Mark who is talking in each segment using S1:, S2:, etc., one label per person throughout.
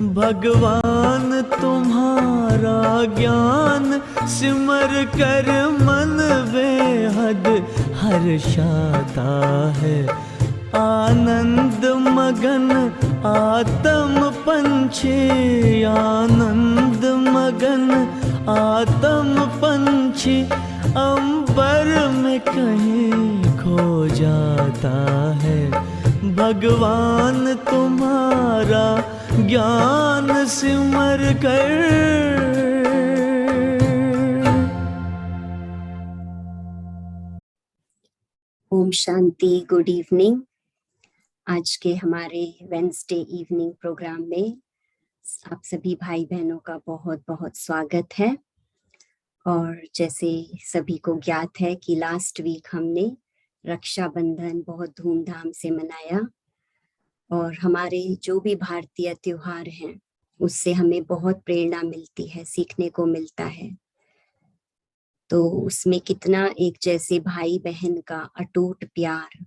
S1: भगवान तुम्हारा ज्ञान सिमर कर मन बेहद हर्षाता है। आनंद मगन आत्म पंछी, आनंद मगन आत्म पंछी अंबर में कहीं खो जाता है। भगवान तुम्हारा ज्ञान सिमर कर।
S2: Om Shanti, good evening. आज के हमारे वेंसडे इवनिंग प्रोग्राम में आप सभी भाई बहनों का बहुत बहुत स्वागत है। और जैसे सभी को ज्ञात है कि लास्ट वीक हमने रक्षाबंधन बहुत धूमधाम से मनाया और हमारे जो भी भारतीय त्योहार हैं उससे हमें बहुत प्रेरणा मिलती है, सीखने को मिलता है। तो उसमें कितना एक जैसे भाई बहन का अटूट प्यार,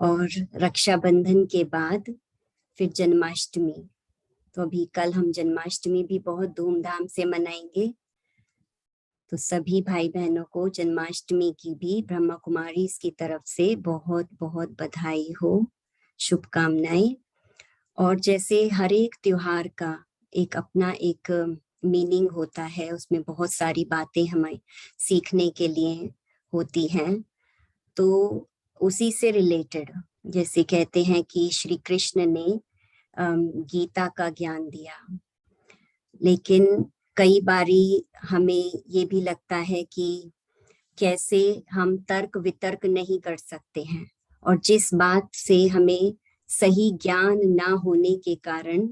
S2: और रक्षाबंधन के बाद फिर जन्माष्टमी। तो अभी कल हम जन्माष्टमी भी बहुत धूमधाम से मनाएंगे। तो सभी भाई बहनों को जन्माष्टमी की भी ब्रह्मा कुमारी की तरफ से बहुत बहुत बधाई हो, शुभकामनाएं। और जैसे हर एक त्योहार का एक अपना एक मीनिंग होता है, उसमें बहुत सारी बातें हमें सीखने के लिए होती हैं। तो उसी से रिलेटेड जैसे कहते हैं कि श्री कृष्ण ने गीता का ज्ञान दिया, लेकिन कई बारी हमें ये भी लगता है कि कैसे हम तर्क वितर्क नहीं कर सकते हैं, और जिस बात से हमें सही ज्ञान ना होने के कारण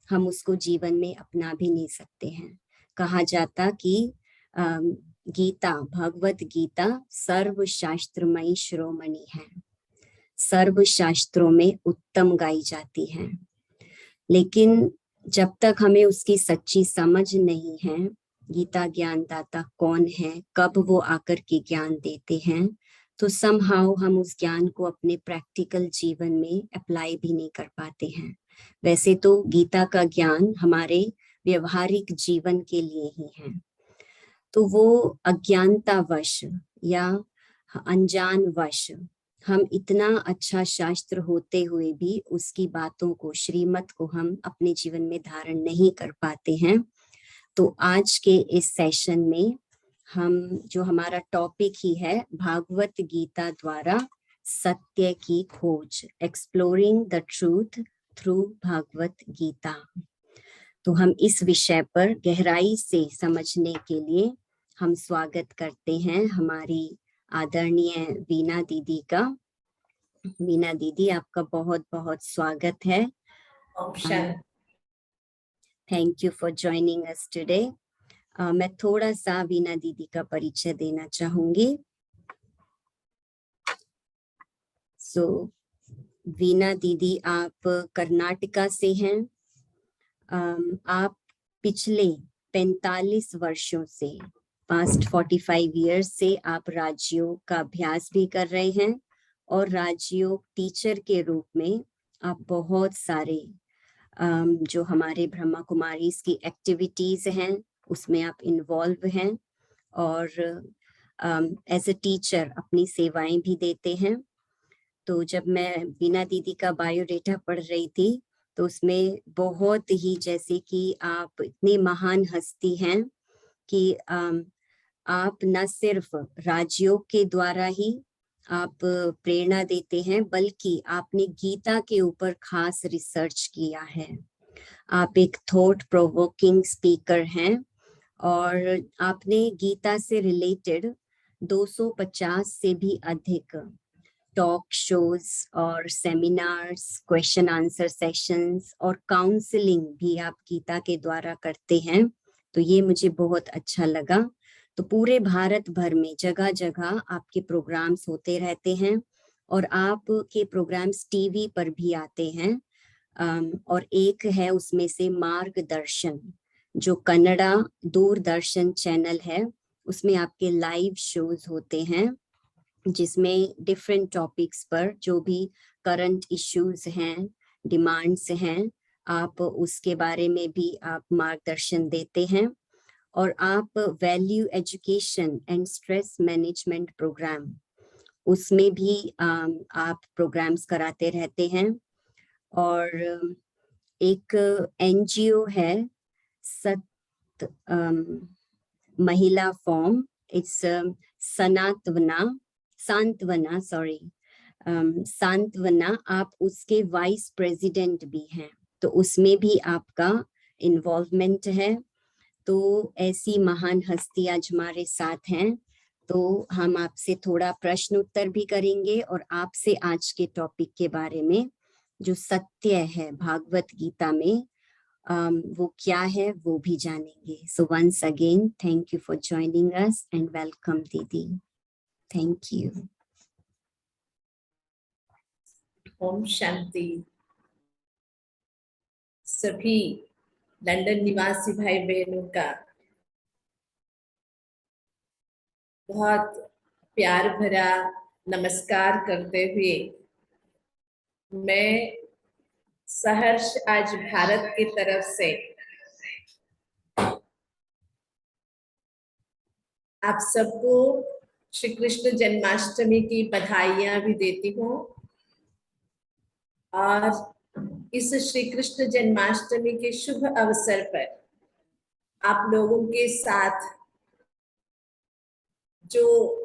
S2: हम उसको जीवन में अपना भी नहीं सकते हैं। कहा जाता कि गीता, भगवत गीता सर्व शास्त्रमयी शिरोमणि है, सर्व शास्त्रों में उत्तम गाई जाती है। लेकिन जब तक हमें उसकी सच्ची समझ नहीं है, गीता ज्ञानदाता कौन है, कब वो आकर के ज्ञान देते हैं, तो समहाउ हम उस ज्ञान को अपने प्रैक्टिकल जीवन में अप्लाई भी नहीं कर पाते हैं। वैसे तो गीता का ज्ञान हमारे व्यवहारिक जीवन के लिए ही है। तो वो अज्ञानतावश या अनजानवश हम इतना अच्छा शास्त्र होते हुए भी उसकी बातों को, श्रीमत को हम अपने जीवन में धारण नहीं कर पाते हैं। तो आज के इस सेशन में हम जो हमारा टॉपिक ही है, भागवत गीता द्वारा सत्य की खोज, exploring the truth through Bhagavad Gita. तो हम इस विषय पर गहराई से समझने के लिए हम स्वागत करते हैं हमारी आदरणीय वीना दीदी का। वीना दीदी, आपका बहुत बहुत स्वागत है। Thank you for joining us today. मैं थोड़ा सा वीना दीदी का परिचय देना चाहूंगी। वीना दीदी आप कर्नाटका से हैं। आप पिछले 45 वर्षों से, पास्ट 45 इयर्स से आप राजयोग का अभ्यास भी कर रहे हैं, और राजयोग टीचर के रूप में आप बहुत सारे जो हमारे ब्रह्मा कुमारी की एक्टिविटीज हैं उसमें आप इन्वॉल्व हैं, और एज अ टीचर अपनी सेवाएं भी देते हैं। तो जब मैं वीना दीदी का बायोडेटा पढ़ रही थी तो उसमें बहुत ही, जैसे कि आप इतनी महान हस्ती हैं कि आप न सिर्फ राजयोग के द्वारा ही आप प्रेरणा देते हैं, बल्कि आपने गीता के ऊपर खास रिसर्च किया है। आप एक थॉट प्रोवोकिंग स्पीकर हैं, और आपने गीता से रिलेटेड 250 से भी अधिक टॉक शोज और सेमिनार्स, क्वेश्चन आंसर सेशंस और काउंसलिंग भी आप गीता के द्वारा करते हैं। तो ये मुझे बहुत अच्छा लगा। तो पूरे भारत भर में जगह जगह आपके प्रोग्राम्स होते रहते हैं, और आपके प्रोग्राम्स टीवी पर भी आते हैं। और एक है उसमें से मार्गदर्शन, जो कन्नड़ा दूरदर्शन चैनल है, उसमें आपके लाइव शोज होते हैं जिसमें डिफरेंट टॉपिक्स पर जो भी करंट इश्यूज हैं, डिमांड्स हैं, आप उसके बारे में भी आप मार्गदर्शन देते हैं, और आप value education and stress management program उसमें भी आप प्रोग्राम्स कराते रहते हैं। और एक एनजीओ है सत महिला फॉर्म, इट्स सांत्वना, सॉरी, सांत्वना, आप उसके वाइस प्रेसिडेंट भी हैं, तो उसमें भी आपका इन्वॉल्वमेंट है। तो ऐसी महान हस्ती आज हमारे साथ हैं, तो हम आपसे थोड़ा प्रश्न उत्तर भी करेंगे और आपसे आज के टॉपिक के बारे में जो सत्य है भागवत गीता में वो क्या है वो भी जानेंगे। So once again thank you for joining us and welcome दीदी। Thank you.
S3: ओम शांति। सभी लंदन निवासी भाई बहनों का बहुत प्यार भरा नमस्कार करते हुए मैं सहर्ष आज भारत की तरफ से आप सबको श्री कृष्ण जन्माष्टमी की बधाइयां भी देती हूँ। और इस श्री कृष्ण जन्माष्टमी के शुभ अवसर पर आप लोगों के साथ जो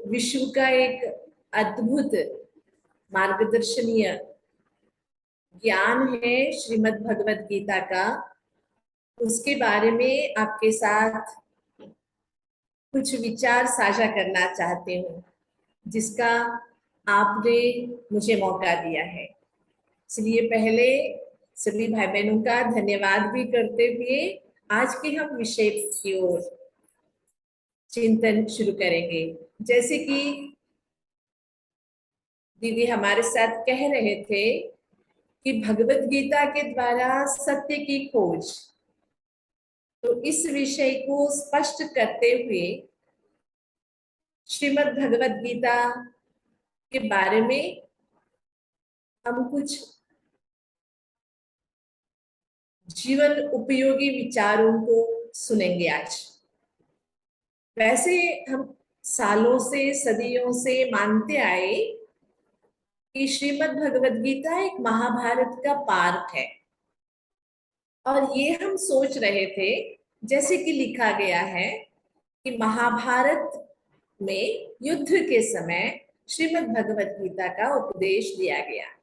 S3: विश्व का एक अद्भुत मार्गदर्शनीय ज्ञान है श्रीमद् भगवत गीता का, उसके बारे में आपके साथ कुछ विचार साझा करना चाहती हूँ, जिसका आपने मुझे मौका दिया है। इसलिए पहले सभी भाई बहनों का धन्यवाद भी करते हुए आज के हम विषय की ओर चिंतन शुरू करेंगे। जैसे कि दीदी हमारे साथ कह रहे थे कि भगवत गीता के द्वारा सत्य की खोज, तो इस विषय को स्पष्ट करते हुए श्रीमद् भगवत गीता के बारे में हम कुछ जीवन उपयोगी विचारों को सुनेंगे आज। वैसे हम सालों से सदियों से मानते आए कि श्रीमद् भगवत गीता एक महाभारत का पार्ट है, और ये हम सोच रहे थे जैसे कि लिखा गया है कि महाभारत में युद्ध के समय श्रीमद् भगवत गीता का उपदेश दिया गया।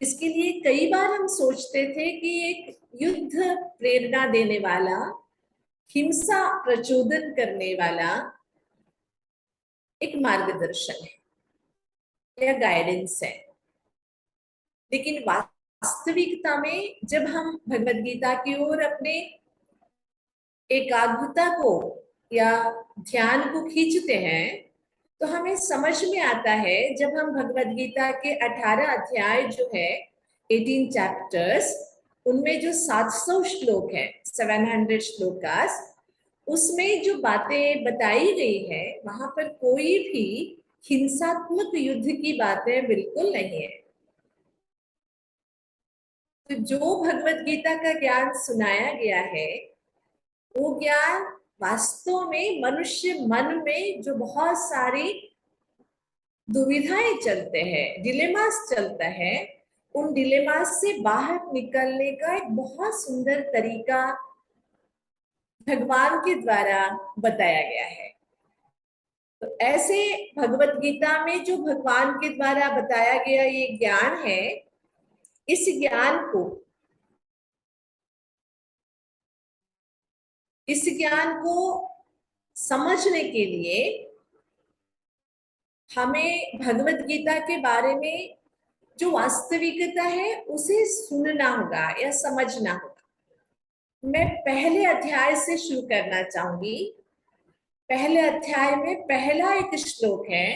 S3: इसके लिए कई बार हम सोचते थे कि एक युद्ध प्रेरणा देने वाला, हिंसा प्रचोदन करने वाला एक मार्गदर्शन है या गाइडेंस है। लेकिन वास्तविकता में जब हम भगवत गीता की ओर अपने एकाग्रता को या ध्यान को खींचते हैं, तो हमें समझ में आता है, जब हम भगवत गीता के 18 अध्याय जो है 18 चैप्टर्स, उनमें जो 700 श्लोक है, 700 श्लोकास, उसमें जो बातें बताई गई है वहां पर कोई भी हिंसात्मक युद्ध की बातें बिल्कुल नहीं है। तो जो भगवत गीता का ज्ञान सुनाया गया है, वो ज्ञान वास्तव में मनुष्य मन में जो बहुत सारी दुविधाएं चलते हैं, डिलेमास चलता है, उन डिलेमास से बाहर निकलने का एक बहुत सुंदर तरीका भगवान के द्वारा बताया गया है। तो ऐसे भगवत गीता में जो भगवान के द्वारा बताया गया ये ज्ञान है, इस ज्ञान को समझने के लिए हमें भगवत गीता के बारे में जो वास्तविकता है उसे सुनना होगा या समझना होगा। मैं पहले अध्याय से शुरू करना चाहूंगी। पहले अध्याय में पहला एक श्लोक है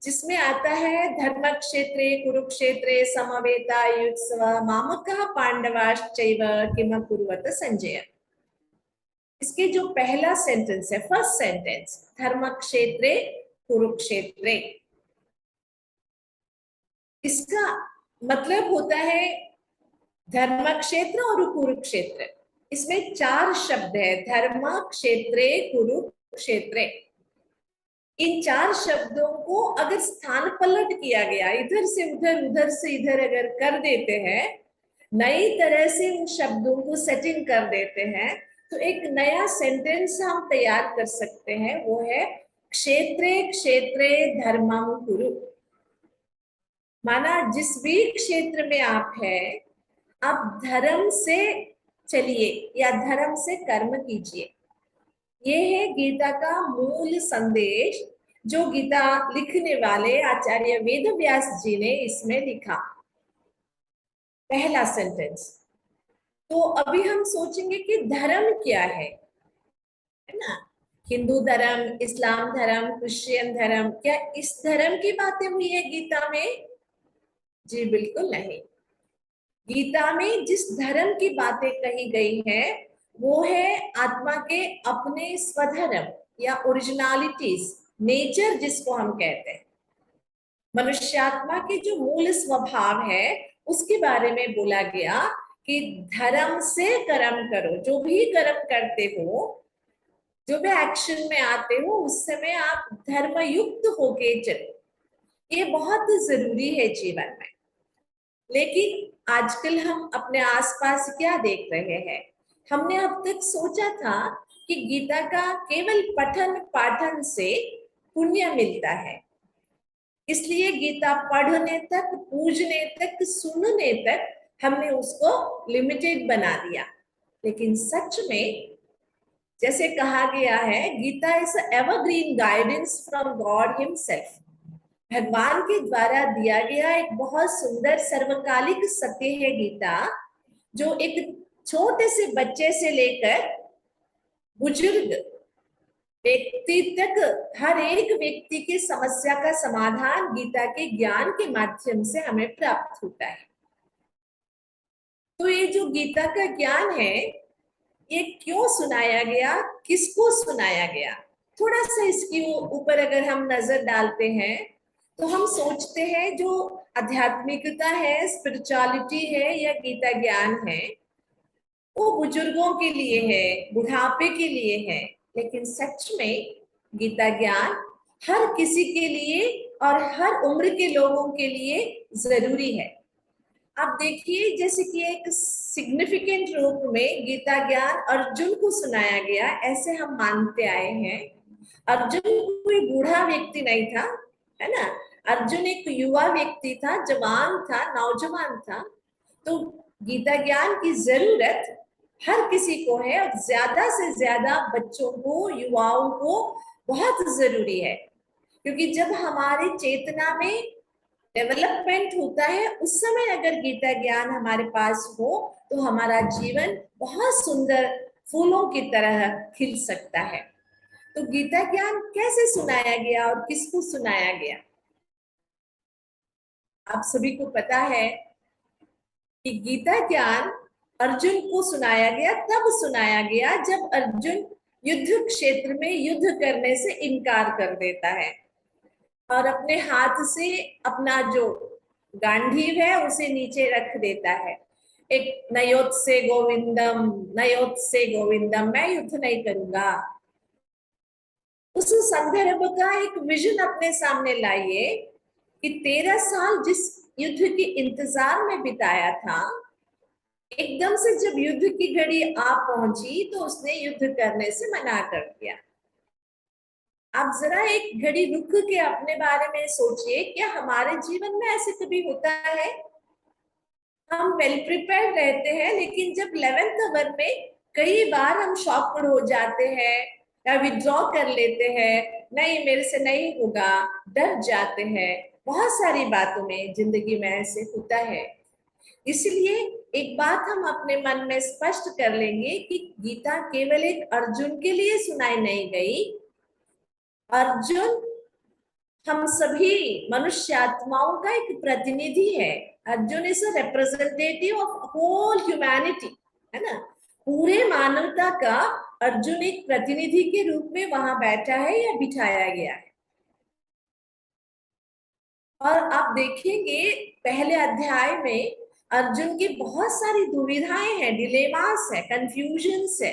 S3: जिसमें आता है, धर्म क्षेत्रे कुरुक्षेत्रे समवेता युत्सव मामकः पांडवाश्चैव किम कुर्वत संजय। इसके जो पहला सेंटेंस है, फर्स्ट सेंटेंस, धर्म क्षेत्रे कुरुक्षेत्रे, इसका मतलब होता है धर्म क्षेत्र और कुरुक्षेत्र, इसमें 4 शब्द है, धर्म क्षेत्रे कुरुक्षेत्रे। इन 4 शब्दों को अगर स्थान पलट किया गया, इधर से उधर उधर से इधर अगर कर देते हैं, नई तरह से उन शब्दों को सेटिंग कर देते हैं, तो एक नया सेंटेंस हम तैयार कर सकते हैं। वो है क्षेत्रे क्षेत्रे धर्मं कुरु। माना जिस भी क्षेत्र में आप हैं, आप धर्म से चलिए या धर्म से कर्म कीजिए। ये है गीता का मूल संदेश, जो गीता लिखने वाले आचार्य वेद व्यास जी ने इसमें लिखा, पहला सेंटेंस। तो अभी हम सोचेंगे कि धर्म क्या है ना? हिंदू धर्म, इस्लाम धर्म, क्रिश्चियन धर्म, क्या इस धर्म की बातें हुई है गीता में? जी बिल्कुल नहीं। गीता में जिस धर्म की बातें कही गई है वो है आत्मा के अपने स्वधर्म या ओरिजिनलिटीज, नेचर जिसको हम कहते हैं। मनुष्यात्मा के जो मूल स्वभाव है उसके बारे में बोला गया कि धर्म से कर्म करो। जो भी कर्म करते हो, जो भी एक्शन में आते हो, उस समय आप धर्मयुक्त होके चलो। ये बहुत जरूरी है जीवन में। लेकिन आजकल हम अपने आसपास क्या देख रहे हैं? हमने अब तक सोचा था कि गीता का केवल पठन पाठन से पुण्य मिलता है, इसलिए गीता पढ़ने तक, पूजने तक, सुनने तक हमने उसको लिमिटेड बना दिया। लेकिन सच में जैसे कहा गया है, Gita is evergreen guidance from God himself. भगवान के द्वारा दिया गया एक बहुत सुंदर सर्वकालिक सत्य है गीता, जो एक छोटे से बच्चे से लेकर बुजुर्ग व्यक्ति तक हर एक व्यक्ति की समस्या का समाधान गीता के ज्ञान के माध्यम से हमें प्राप्त होता है। तो ये जो गीता का ज्ञान है, ये क्यों सुनाया गया, किसको सुनाया गया, थोड़ा सा इसके ऊपर अगर हम नजर डालते हैं तो हम सोचते हैं जो आध्यात्मिकता है, स्पिरिचुअलिटी है या गीता ज्ञान है, वो बुजुर्गों के लिए है, बुढ़ापे के लिए है। लेकिन सच में गीता ज्ञान हर किसी के लिए और हर उम्र के लोगों के लिए जरूरी है। आप देखिए, जैसे कि एक सिग्निफिकेंट रूप में गीता ज्ञान अर्जुन को सुनाया गया, ऐसे हम मानते आए हैं। अर्जुन कोई बूढ़ा व्यक्ति नहीं था, है ना? अर्जुन एक युवा व्यक्ति था, जवान था, नौजवान था। तो गीता ज्ञान की जरूरत हर किसी को है, और ज्यादा से ज्यादा बच्चों को, युवाओं को बहुत जरूरी है। क्योंकि जब हमारी चेतना में डेवलपमेंट होता है, उस समय अगर गीता ज्ञान हमारे पास हो तो हमारा जीवन बहुत सुंदर फूलों की तरह खिल सकता है। तो गीता ज्ञान कैसे सुनाया गया और किसको सुनाया गया? आप सभी को पता है कि गीता ज्ञान अर्जुन को सुनाया गया, तब सुनाया गया जब अर्जुन युद्ध क्षेत्र में युद्ध करने से इनकार कर देता है और अपने हाथ से अपना जो गांडीव है उसे नीचे रख देता है। एक नयोत्से गोविंदम, नयोत्से गोविंदम, मैं युद्ध नहीं करूंगा। उस संदर्भ का एक विजन अपने सामने लाइए कि 13 साल जिस युद्ध के इंतजार में बिताया था, एकदम से जब युद्ध की घड़ी आ पहुंची तो उसने युद्ध करने से मना कर दिया। आप जरा एक घड़ी रुक के अपने बारे में सोचिए, क्या हमारे जीवन में ऐसे कभी होता है? हम वेल प्रिपेयर्ड रहते हैं, लेकिन जब 11th आवर में कई बार हम शॉक्ड हो जाते हैं या विड्रॉ कर लेते हैं, नहीं मेरे से नहीं होगा, डर जाते हैं। बहुत सारी बातों में जिंदगी में ऐसे होता है। इसलिए एक बात हम अपने मन में स्पष्ट कर लेंगे कि गीता केवल एक अर्जुन के लिए सुनाई नहीं गई। अर्जुन हम सभी मनुष्य आत्माओं का एक प्रतिनिधि है। Arjun is a representative of whole humanity, है ना? पूरे मानवता का अर्जुन एक प्रतिनिधि के रूप में वहां बैठा है या बिठाया गया है। और आप देखेंगे पहले अध्याय में अर्जुन की बहुत सारी दुविधाएं हैं, डिलेमास है, कंफ्यूजन्स है।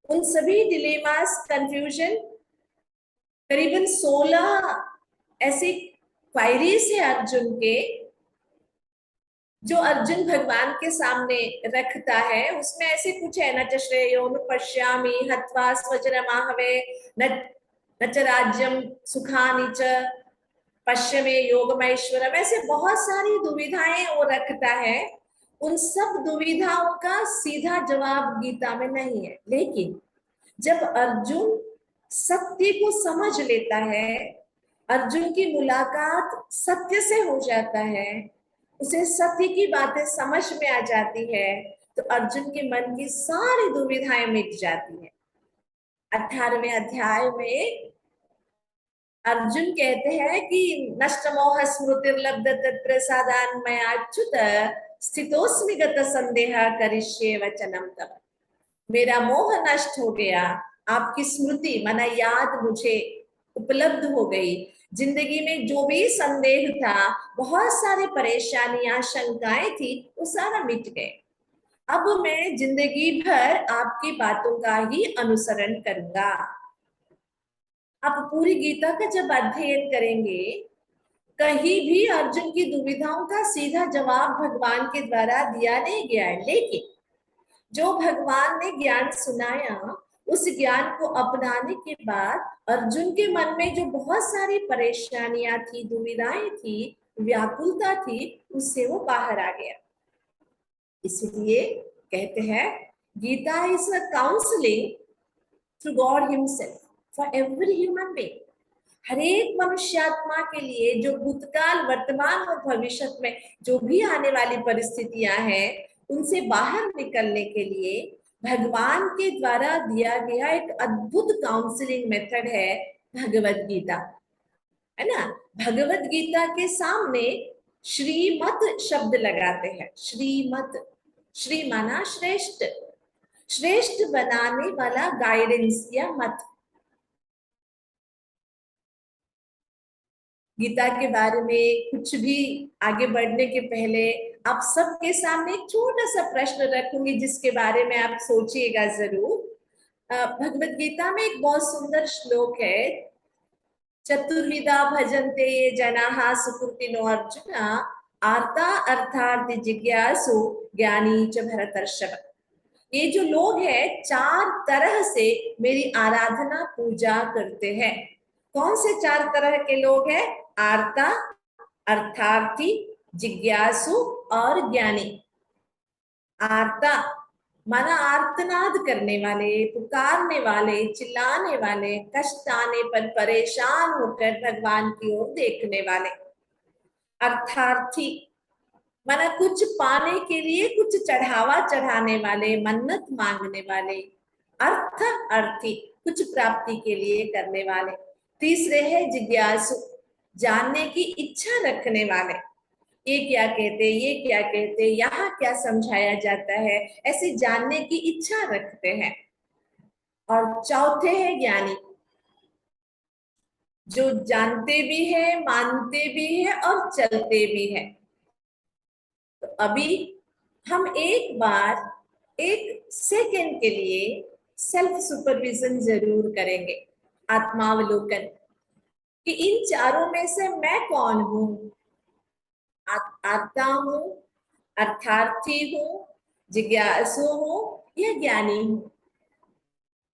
S3: उन सभी डिलेमास, कंफ्यूजन, करीबन 16 ऐसे क्वायरीज है अर्जुन के, जो अर्जुन भगवान के सामने रखता है। उसमें ऐसे कुछ है, न च श्रेयो न पश्यामि हत्वा स्वजनमाहवे, न च राज्यम सुखानि च पश्य में योगमैश्वरम, ऐसे बहुत सारी दुविधाएं वो रखता है। उन सब दुविधाओं का सीधा जवाब गीता में नहीं है, लेकिन जब अर्जुन सत्य को समझ लेता है, अर्जुन की मुलाकात सत्य से हो जाता है, उसे सत्य की बातें समझ में आ जाती है, तो अर्जुन के मन की सारी दुविधाएं मिट जाती है। 18वें अध्याय में अर्जुन कहते हैं कि नष्ट मोह स्मृतिर्लब्ध तत्प्रसादान मयाच्युत स्थितोस्मि गत संदेह करिष्ये वचनम तव। मेरा मोह नष्ट हो गया, आपकी स्मृति माना याद मुझे उपलब्ध हो गई। जिंदगी में जो भी संदेह था, बहुत सारी परेशानियां, शंकाएं थी, वो सारा मिट गए। अब मैं जिंदगी भर आपकी बातों का ही अनुसरण करूंगा। आप पूरी गीता का जब अध्ययन करेंगे, कहीं भी अर्जुन की दुविधाओं का सीधा जवाब भगवान के द्वारा दिया नहीं गया है, लेकिन जो भगवान ने ज्ञान सुनाया, उस ज्ञान को अपनाने के बाद अर्जुन के मन में जो बहुत सारी परेशानियां थी, दुविधाएं थी, व्याकुलता थी, उससे वो बाहर आ गया। इसलिए कहते हैं Gita is a counselling through God himself for every human being. हर एक मनुष्यात्मा के लिए, जो भूतकाल, वर्तमान और भविष्य में जो भी आने वाली परिस्थितियां हैं, उनसे बाहर निकलने के लिए भगवान के द्वारा दिया गया एक अद्भुत काउंसलिंग मेथड है भगवत गीता, है ना। भगवत गीता के सामने श्रीमत शब्द लगाते हैं। श्रीमत, श्री माना श्रेष्ठ, श्रेष्ठ बनाने वाला गाइडेंस या मत। गीता के बारे में कुछ भी आगे बढ़ने के पहले आप सबके सामने एक छोटा सा प्रश्न रखूंगी, जिसके बारे में आप सोचिएगा जरूर। भगवत गीता में एक बहुत सुंदर श्लोक है, चतुर्विधा भजन्ते ये जनाः सुकृतिनो अर्जुन आर्ता अर्थार्थ जिज्ञासु ज्ञानी च भरतर्षभ। ये जो लोग हैं, 4 तरह से मेरी आराधना पूजा करते हैं। कौन से 4 तरह के लोग हैं? आर्ता, अर्थार्थी, जिज्ञासु और ज्ञानी। आर्ता माना आर्तनाद करने वाले, पुकारने वाले, चिल्लाने वाले, कष्ट आने पर परेशान होकर भगवान की ओर देखने वाले। अर्थार्थी माना कुछ पाने के लिए कुछ चढ़ावा चढ़ाने वाले, मन्नत मांगने वाले। अर्थ अर्थी कुछ प्राप्ति के लिए करने वाले। तीसरे है जिज्ञासु, जानने की इच्छा रखने वाले। ये क्या कहते, ये क्या कहते, यहाँ क्या समझाया जाता है, ऐसे जानने की इच्छा रखते हैं। और चौथे है ज्ञानी, जो जानते भी है, मानते भी है और चलते भी है। तो अभी हम एक बार 1 सेकेंड के लिए सेल्फ सुपरविजन जरूर करेंगे, आत्मावलोकन, कि इन चारों में से मैं कौन हूं। आत्मा हूं, अर्थार्थी हूं, जिज्ञासु हूं या ज्ञानी हूं।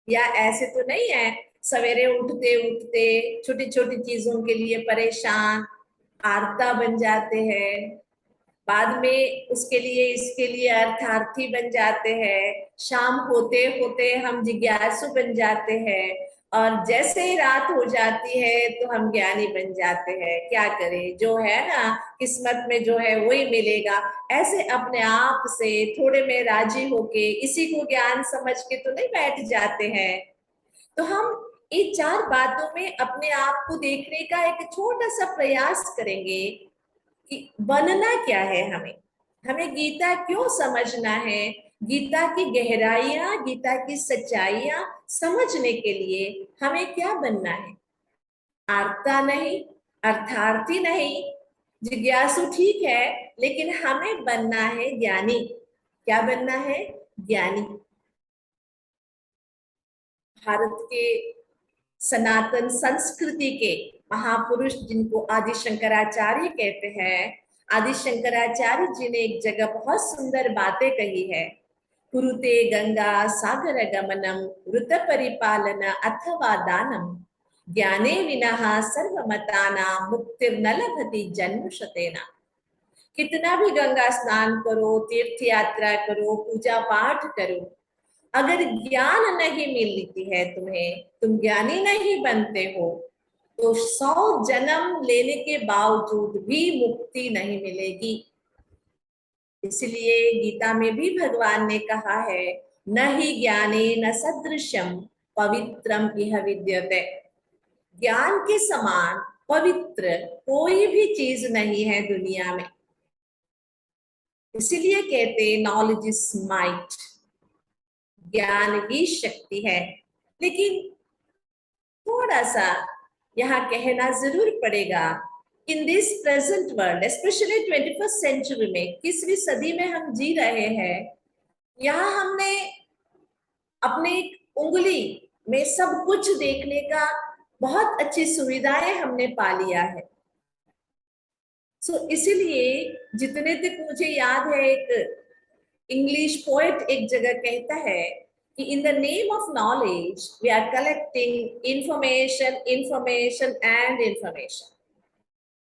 S3: या ऐसे तो नहीं है सवेरे उठते उठते छोटी छोटी चीजों के लिए परेशान, आर्ता बन जाते हैं, बाद में उसके लिए इसके लिए अर्थार्थी बन जाते हैं, शाम होते होते हम जिज्ञासु बन जाते हैं, और जैसे ही रात हो जाती है तो हम ज्ञानी बन जाते हैं। क्या करें, जो है ना किस्मत में जो है वही मिलेगा। ऐसे अपने आप से थोड़े में राजी होके इसी को ज्ञान समझ के तो नहीं बैठ जाते हैं। तो हम इन 4 बातों में अपने आप को देखने का एक छोटा सा प्रयास करेंगे कि बनना क्या है, हमें गीता क्यों समझना है, गीता की गहराइयां, गीता की सच्चाइयां समझने के लिए हमें क्या बनना है। आर्ता नहीं, अर्थार्थी नहीं, जिज्ञासु ठीक है, लेकिन हमें बनना है ज्ञानी। क्या बनना है? ज्ञानी। भारत के सनातन संस्कृति के महापुरुष जिनको आदि शंकराचार्य कहते हैं, आदि शंकराचार्य जी ने एक जगह बहुत सुंदर बातें कही है। कुरुते गंगा सागर गमनम ऋत परिपालन अथवा दानम ज्ञाने विनः सर्वमताना मुक्तिर न लभति जन्म शतेना। कितना भी गंगा स्नान करो, तीर्थ यात्रा करो, पूजा पाठ करो, अगर ज्ञान नहीं मिलती है तुम्हें, तुम ज्ञानी नहीं बनते हो, तो 100 जन्म लेने के बावजूद भी मुक्ति नहीं मिलेगी। इसलिए गीता में भी भगवान ने कहा है, न ही ज्ञाने न सदृशम पवित्रम इह विद्यते। ज्ञान के समान पवित्र कोई भी चीज नहीं है दुनिया में। इसीलिए कहते नॉलेज इज माइट, ज्ञान ही शक्ति है। लेकिन थोड़ा सा यहाँ कहना जरूर पड़ेगा, in this present world, specially 21st century में, 21वीं सदी में हम जी रहे हैं, यहाँ हमने अपनी उंगली में सब कुछ देखने का बहुत अच्छी सुविधाएं हमने पा लिया है। इसीलिए जितने तक मुझे याद है, एक इंग्लिश पोएट एक जगह कहता है कि in the name of knowledge we are collecting information information and information.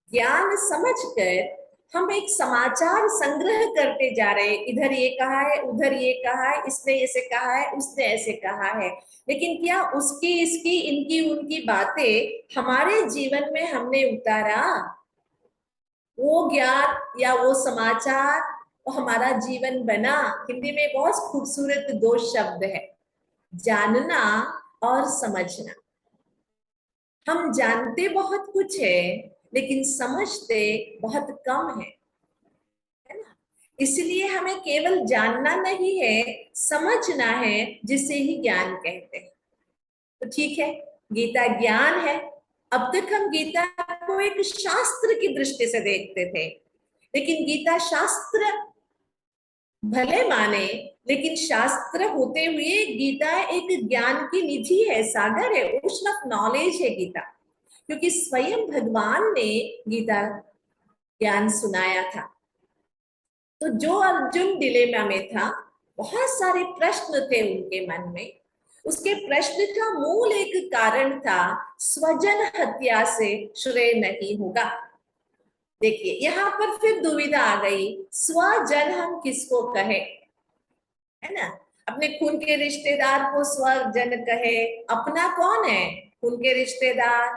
S3: ज्ञान समझकर हम एक समाचार संग्रह करते जा रहे हैं, इधर ये कहा है, उधर ये कहा है, इसने ऐसे कहा है, उसने ऐसे कहा है, लेकिन क्या उसकी इसकी इनकी उनकी बातें हमारे जीवन में हमने उतारा? वो ज्ञान या वो समाचार वो हमारा जीवन बना? हिंदी में बहुत खूबसूरत 2 शब्द है, जानना और समझना। हम जानते बहुत कुछ है, लेकिन समझते बहुत कम है ना? इसलिए हमें केवल जानना नहीं है, समझना है, जिसे ही ज्ञान कहते हैं। तो ठीक है, गीता ज्ञान है। अब तक हम गीता को एक शास्त्र की दृष्टि से देखते थे, लेकिन गीता शास्त्र भले माने, लेकिन शास्त्र होते हुए गीता एक ज्ञान की निधि है, सागर है, ओशन ऑफ नॉलेज है गीता, क्योंकि स्वयं भगवान ने गीता ज्ञान सुनाया था। तो जो अर्जुन डिलेमा में था, बहुत सारे प्रश्न थे उनके मन में, उसके प्रश्न का मूल एक कारण था, स्वजन हत्या से श्रेय नहीं होगा। देखिए यहाँ पर फिर दुविधा आ गई, स्वजन हम किसको कहे, है ना? अपने खून के रिश्तेदार को स्वजन कहे, अपना कौन है? खून के रिश्तेदार,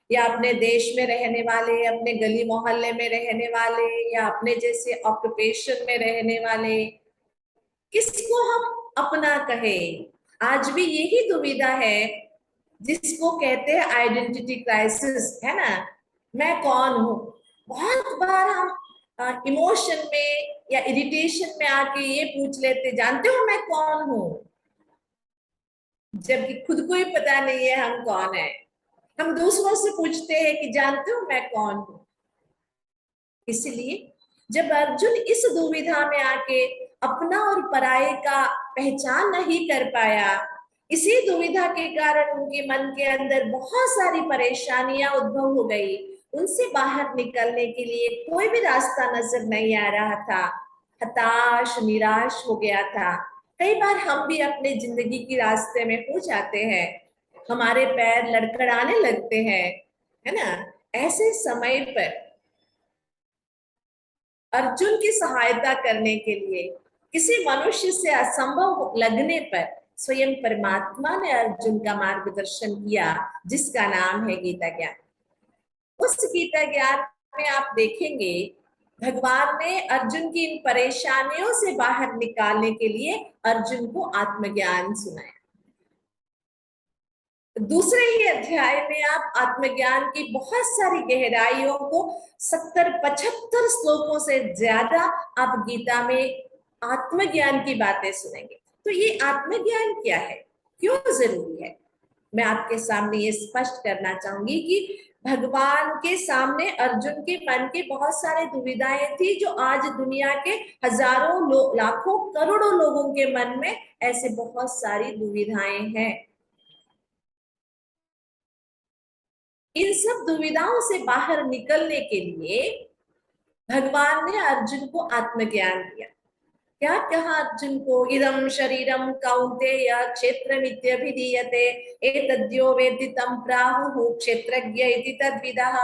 S3: या अपने देश में रहने वाले, अपने गली मोहल्ले में रहने वाले, या अपने जैसे ऑक्यूपेशन में रहने वाले, किसको हम अपना कहे? आज भी यही दुविधा है, जिसको कहते हैं आइडेंटिटी क्राइसिस, है ना? मैं कौन हूं? बहुत बार हम इमोशन में या इरिटेशन में आके ये पूछ लेते, जानते हो मैं कौन हूं? जबकि खुद को ही पता नहीं है हम कौन है। हम दूसरों से पूछते हैं कि जानते हो मैं कौन हूं? इसलिए जब अर्जुन इस दुविधा में आके अपना और पराये का पहचान नहीं कर पाया, इसी दुविधा के कारण उनके मन के अंदर बहुत सारी परेशानियां उद्भव हो गई। उनसे बाहर निकलने के लिए कोई भी रास्ता नजर नहीं आ रहा था, हताश निराश हो गया था। कई बार हम भी अपने जिंदगी के रास्ते में हो जाते हैं, हमारे पैर लड़खड़ाने लगते हैं, है ना? ऐसे समय पर अर्जुन की सहायता करने के लिए, किसी मनुष्य से असंभव लगने पर स्वयं परमात्मा ने अर्जुन का मार्गदर्शन किया, जिसका नाम है गीता ज्ञान। उस गीता ज्ञान में आप देखेंगे भगवान ने अर्जुन की इन परेशानियों से बाहर निकालने के लिए अर्जुन को आत्मज्ञान सुनाया। दूसरे ही अध्याय में आप आत्मज्ञान की बहुत सारी गहराइयों को 70-75 श्लोकों से ज्यादा आप गीता में आत्मज्ञान की बातें सुनेंगे। तो ये आत्मज्ञान क्या है, क्यों जरूरी है? मैं आपके सामने ये स्पष्ट करना चाहूंगी कि भगवान के सामने अर्जुन के मन के बहुत सारे दुविधाएं थी, जो आज दुनिया के हजारों लाखों करोड़ों लोगों के मन में ऐसे बहुत सारी दुविधाएं हैं। इन सब दुविधाओं से बाहर निकलने के लिए भगवान ने अर्जुन को आत्मज्ञान दिया। क्या कहा अर्जुन को? इदं शरीरम कौन्तेय क्षेत्रमित्यभिधीयते एतद्यो वेत्ति तं प्राहुः क्षेत्रज्ञ इति तद्विदः।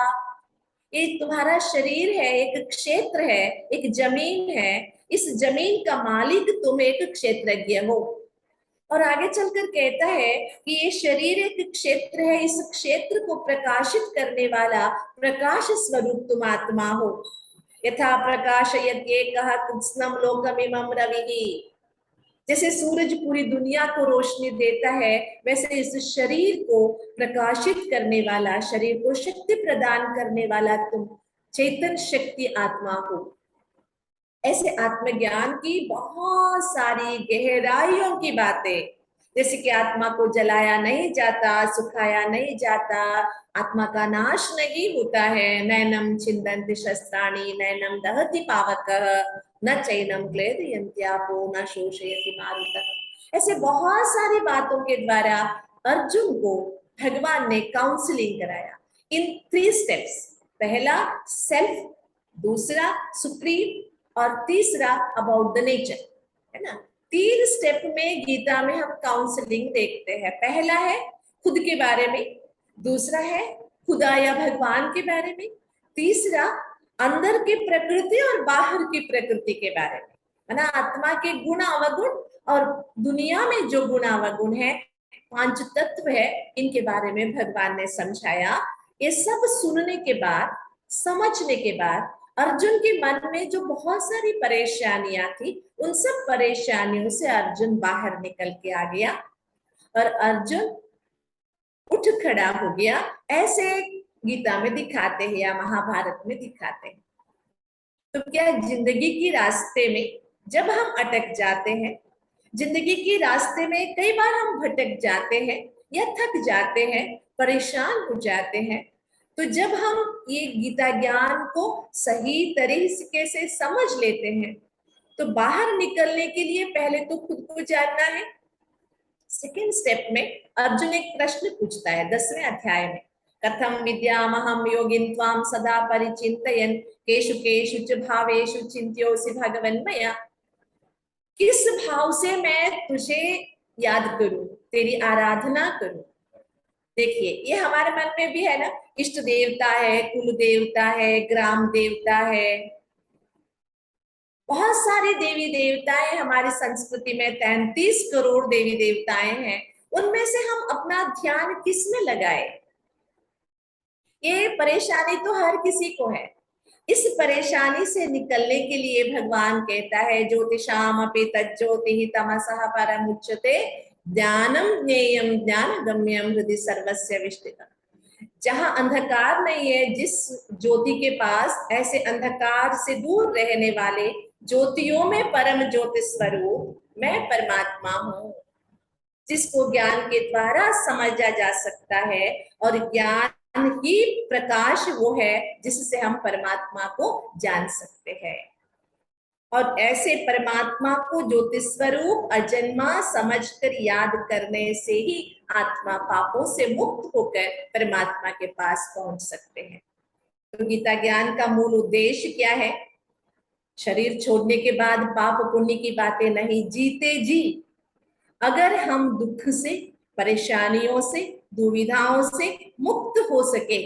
S3: ये तुम्हारा शरीर है, एक क्षेत्र है, एक जमीन है, इस जमीन का मालिक तुम एक क्षेत्रज्ञ हो। और आगे चलकर कहता है कि ये शरीर एक क्षेत्र है, इस क्षेत्र को प्रकाशित करने वाला प्रकाश स्वरूप तुम आत्मा हो। यथा प्रकाशयत्येकः कृत्स्नं लोकमिमं रविः। जैसे सूरज पूरी दुनिया को रोशनी देता है, वैसे इस शरीर को प्रकाशित करने वाला, शरीर को शक्ति प्रदान करने वाला तुम चेतन शक्ति आत्मा हो। ऐसे आत्मज्ञान की बहुत सारी गहराइयों की बातें, जैसे कि आत्मा को जलाया नहीं जाता, सुखाया नहीं जाता, आत्मा का नाश नहीं होता है। नैनम छिन्दन्ति शस्त्राणि नैनम दहति पावकः न चैनम क्लेदयन्त्यापो न शोषयति मारुतः। ऐसे बहुत सारी बातों के द्वारा अर्जुन को भगवान ने काउंसलिंग कराया इन 3 स्टेप्स। पहला सेल्फ, दूसरा सुप्रीम और तीसरा अबाउट द नेचर, है ना। 3 स्टेप में गीता में हम काउंसलिंग देखते हैं। पहला है खुद के बारे में, दूसरा है खुदा या भगवान के बारे में, तीसरा अंदर की प्रकृति और बाहर की प्रकृति के बारे में, है ना। आत्मा के गुण अवगुण और दुनिया में जो गुण अवगुण है, 5 तत्व है, इनके बारे में भगवान ने समझाया। ये सब सुनने के बाद, समझने के बाद अर्जुन के मन में जो बहुत सारी परेशानियां थी, उन सब परेशानियों से अर्जुन बाहर निकल के आ गया और अर्जुन उठ खड़ा हो गया। ऐसे गीता में दिखाते हैं या महाभारत में दिखाते हैं। तो क्या जिंदगी की रास्ते में जब हम अटक जाते हैं, जिंदगी के रास्ते में कई बार हम भटक जाते हैं या थक जाते हैं, परेशान हो जाते हैं, तो जब हम ये गीता ज्ञान को सही तरीके से समझ लेते हैं, तो बाहर निकलने के लिए पहले तो खुद को जानना है। सेकेंड स्टेप में अर्जुन एक प्रश्न पूछता है 10वें अध्याय में, कथम विद्यामहं योगिन् त्वां सदा परिचिन्तयन् केषु केषु च भावेषु चिन्त्योऽसि भगवन् मया। किस भाव से मैं तुझे याद करूं, तेरी आराधना करूं। देखिए, ये हमारे मन में भी है ना, इष्ट देवता है, कुल देवता है, ग्राम देवता है, बहुत सारी देवी देवताएं हमारी संस्कृति में, 33 करोड़ देवी देवताएं हैं। उनमें से हम अपना ध्यान किस में लगाए? ये परेशानी तो हर किसी को है। इस परेशानी से निकलने के लिए भगवान कहता है, ज्योतिषामपि तज्ज्योतिः तमसः परमुच्यते ज्ञानम ज्ञेयम ज्ञानगम्यम हृदि सर्वस्य विष्टितम्। जहां अंधकार नहीं है, जिस ज्योति के पास, ऐसे अंधकार से दूर रहने वाले ज्योतियों में परम ज्योति स्वरूप मैं परमात्मा हूँ, जिसको ज्ञान के द्वारा समझा जा सकता है। और ज्ञान ही प्रकाश वो है जिससे हम परमात्मा को जान सकते हैं। और ऐसे परमात्मा को ज्योति स्वरूप अजन्मा समझकर याद करने से ही आत्मा पापों से मुक्त होकर परमात्मा के पास पहुंच सकते हैं। तो गीता ज्ञान का मूल उद्देश्य क्या है? शरीर छोड़ने के बाद पाप पुण्य की बातें नहीं, जीते जी अगर हम दुख से, परेशानियों से, दुविधाओं से मुक्त हो सके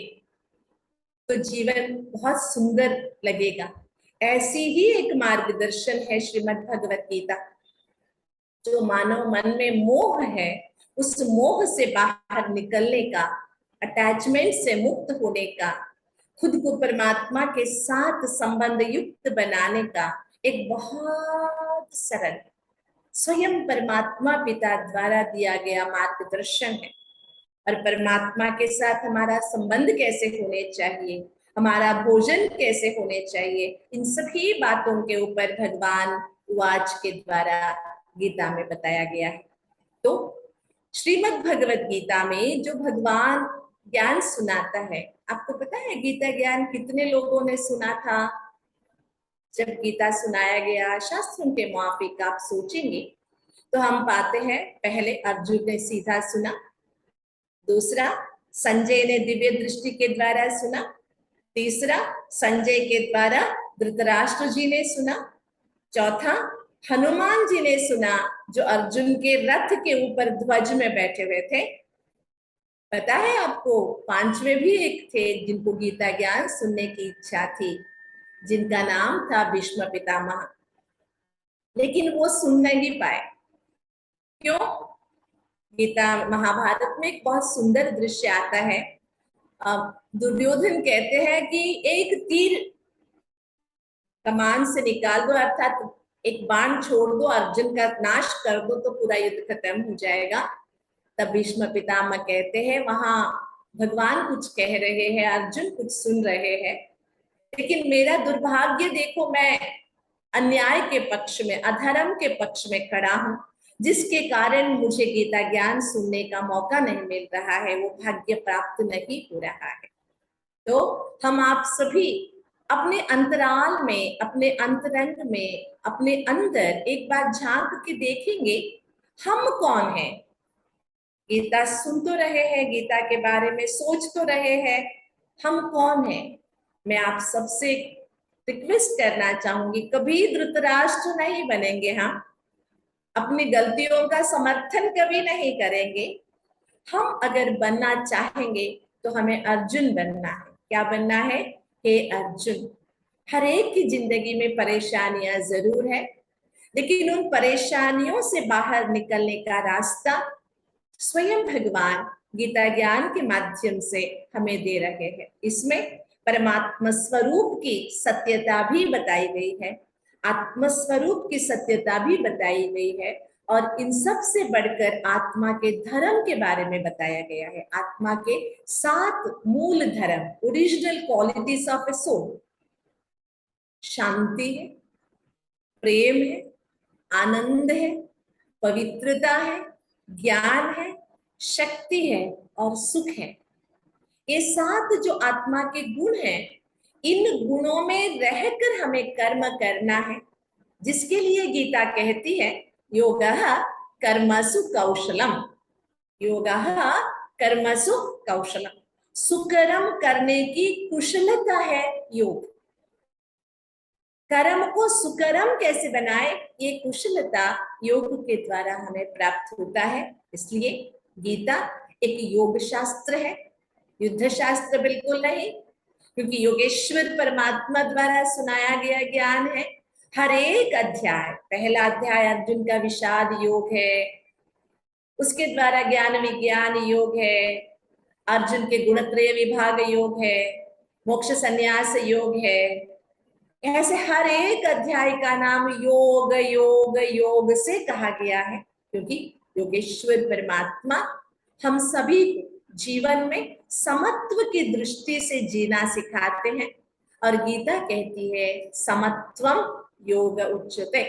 S3: तो जीवन बहुत सुंदर लगेगा। ऐसी ही एक मार्गदर्शन है श्रीमद् भगवत गीता। जो मानव मन में मोह है, उस मोह से बाहर निकलने का, अटैचमेंट से मुक्त होने का, खुद को परमात्मा के साथ संबंध युक्त बनाने का एक बहुत सरल, स्वयं परमात्मा पिता द्वारा दिया गया मार्गदर्शन है। और परमात्मा के साथ हमारा संबंध कैसे होने चाहिए, हमारा भोजन कैसे होने चाहिए, इन सभी बातों के ऊपर भगवान वाच के द्वारा गीता में बताया गया है। तो श्रीमद् भगवत गीता में जो भगवान ज्ञान सुनाता है। आपको पता है गीता ज्ञान कितने लोगों ने सुना था? जब गीता सुनाया गया शास्त्रों के मुताबिक आप सोचेंगे तो हम पाते हैं पहले अर्जुन ने सीधा सुना, दूसरा संजय ने दिव्य दृष्टि के द्वारा सुना, तीसरा संजय के द्वारा धृतराष्ट्र जी ने सुना, चौथा हनुमान जी ने सुना जो अर्जुन के रथ के ऊपर ध्वज में बैठे हुए थे। पता है आपको पांचवें भी एक थे जिनको गीता ज्ञान सुनने की इच्छा थी, जिनका नाम था भीष्म पितामह, लेकिन वो सुन नहीं पाए। क्यों? गीता महाभारत में एक बहुत सुंदर दृश्य आता है। दुर्योधन कहते हैं कि एक तीर कमान से निकाल दो, अर्थात एक बाण छोड़ दो, अर्जुन का नाश कर दो तो पूरा युद्ध खत्म हो जाएगा। तब भीष्म पितामह कहते हैं वहां भगवान कुछ कह रहे हैं, अर्जुन कुछ सुन रहे हैं, लेकिन मेरा दुर्भाग्य देखो, मैं अन्याय के पक्ष में, अधर्म के पक्ष में खड़ा हूं, जिसके कारण मुझे गीता ज्ञान सुनने का मौका नहीं मिल रहा है, वो भाग्य प्राप्त नहीं हो रहा है। तो हम आप सभी अपने अंतराल में, अपने अंतरंग में, अपने अंदर एक बार झांक के देखेंगे हम कौन हैं। गीता सुन तो रहे हैं, गीता के बारे में सोच तो रहे हैं, हम कौन हैं? मैं आप सबसे रिक्वेस्ट करना चाहूंगी, कभी धृतराष्ट्र नहीं बनेंगे, हम अपनी गलतियों का समर्थन कभी नहीं करेंगे। हम अगर बनना चाहेंगे तो हमें अर्जुन बनना है। क्या बनना है? हे अर्जुन, हर एक की जिंदगी में परेशानियां जरूर है, लेकिन उन परेशानियों से बाहर निकलने का रास्ता स्वयं भगवान गीता ज्ञान के माध्यम से हमें दे रहे हैं। इसमें परमात्मा स्वरूप की सत्यता भी बताई गई है, आत्म स्वरूप की सत्यता भी बताई गई है, और इन सब से बढ़कर आत्मा के धर्म के बारे में बताया गया है। आत्मा के 7 मूल धर्म, original qualities of a soul. शांति है, प्रेम है, आनंद है, पवित्रता है, ज्ञान है, शक्ति है और सुख है। ये 7 जो आत्मा के गुण हैं, इन गुणों में रहकर हमें कर्म करना है, जिसके लिए गीता कहती है योगः कर्मसु कौशलम। योगः कर्मसु कौशलम, सुकर्म करने की कुशलता है योग। कर्म को सुकर्म कैसे बनाए, ये कुशलता योग के द्वारा हमें प्राप्त होता है। इसलिए गीता एक योग शास्त्र है, युद्ध शास्त्र बिल्कुल नहीं, क्योंकि योगेश्वर परमात्मा द्वारा सुनाया गया ज्ञान है। हर एक अध्याय, पहला अध्याय अर्जुन का विषाद योग है, उसके द्वारा ज्ञान विज्ञान योग है, अर्जुन के गुणत्रय विभाग योग है, मोक्ष संन्यास योग है। ऐसे हर एक अध्याय का नाम योग योग योग से कहा गया है, क्योंकि योगेश्वर परमात्मा हम सभी को जीवन में समत्व की दृष्टि से जीना सिखाते हैं। और गीता कहती है समत्वम योग उच्यते,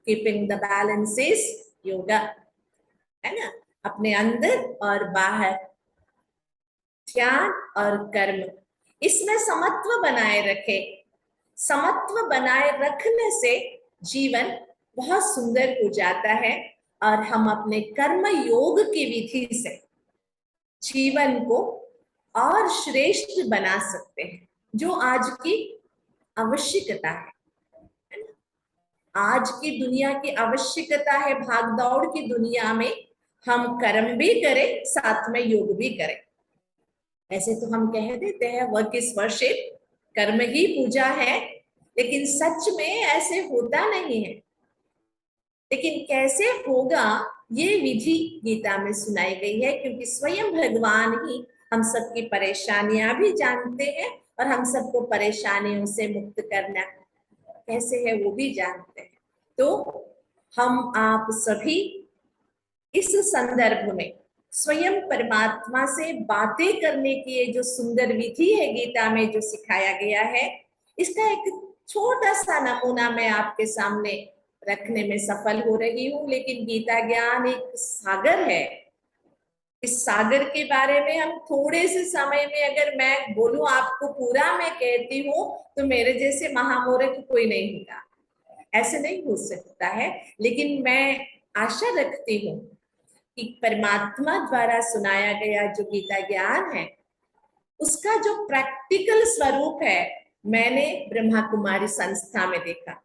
S3: keeping the balance is yoga, है ना। अपने अंदर और बाहर, ध्यान और कर्म, इसमें समत्व बनाए रखे। समत्व बनाए रखने से जीवन बहुत सुंदर हो जाता है, और हम अपने कर्म योग की विधि से जीवन को और श्रेष्ठ बना सकते हैं, जो आज की आवश्यकता है ना। आज की दुनिया की आवश्यकता है, भागदौड़ की दुनिया में हम कर्म भी करें, साथ में योग भी करें। ऐसे तो हम कह देते हैं वर्क इज वर्शिप, कर्म ही पूजा है, लेकिन सच में ऐसे होता नहीं है। लेकिन कैसे होगा, ये विधि गीता में सुनाई गई है, क्योंकि स्वयं भगवान ही हम सबकी परेशानियां भी जानते हैं, और हम सबको परेशानियों से मुक्त करना कैसे है वो भी जानते हैं। तो हम आप सभी इस संदर्भ में स्वयं परमात्मा से बातें करने की ये जो सुंदर विधि है गीता में जो सिखाया गया है, इसका एक छोटा सा नमूना मैं आपके सामने रखने में सफल हो रही हूँ। लेकिन गीता ज्ञान एक सागर है, इस सागर के बारे में हम थोड़े से समय में अगर मैं बोलूं आपको पूरा मैं कहती हूँ, तो मेरे जैसे महामूर्ख कोई नहीं होगा, ऐसे नहीं हो सकता है। लेकिन मैं आशा रखती हूँ कि परमात्मा द्वारा सुनाया गया जो गीता ज्ञान है, उसका जो प्रैक्टिकल स्वरूप है, मैंने ब्रह्मा कुमारी संस्था में देखा।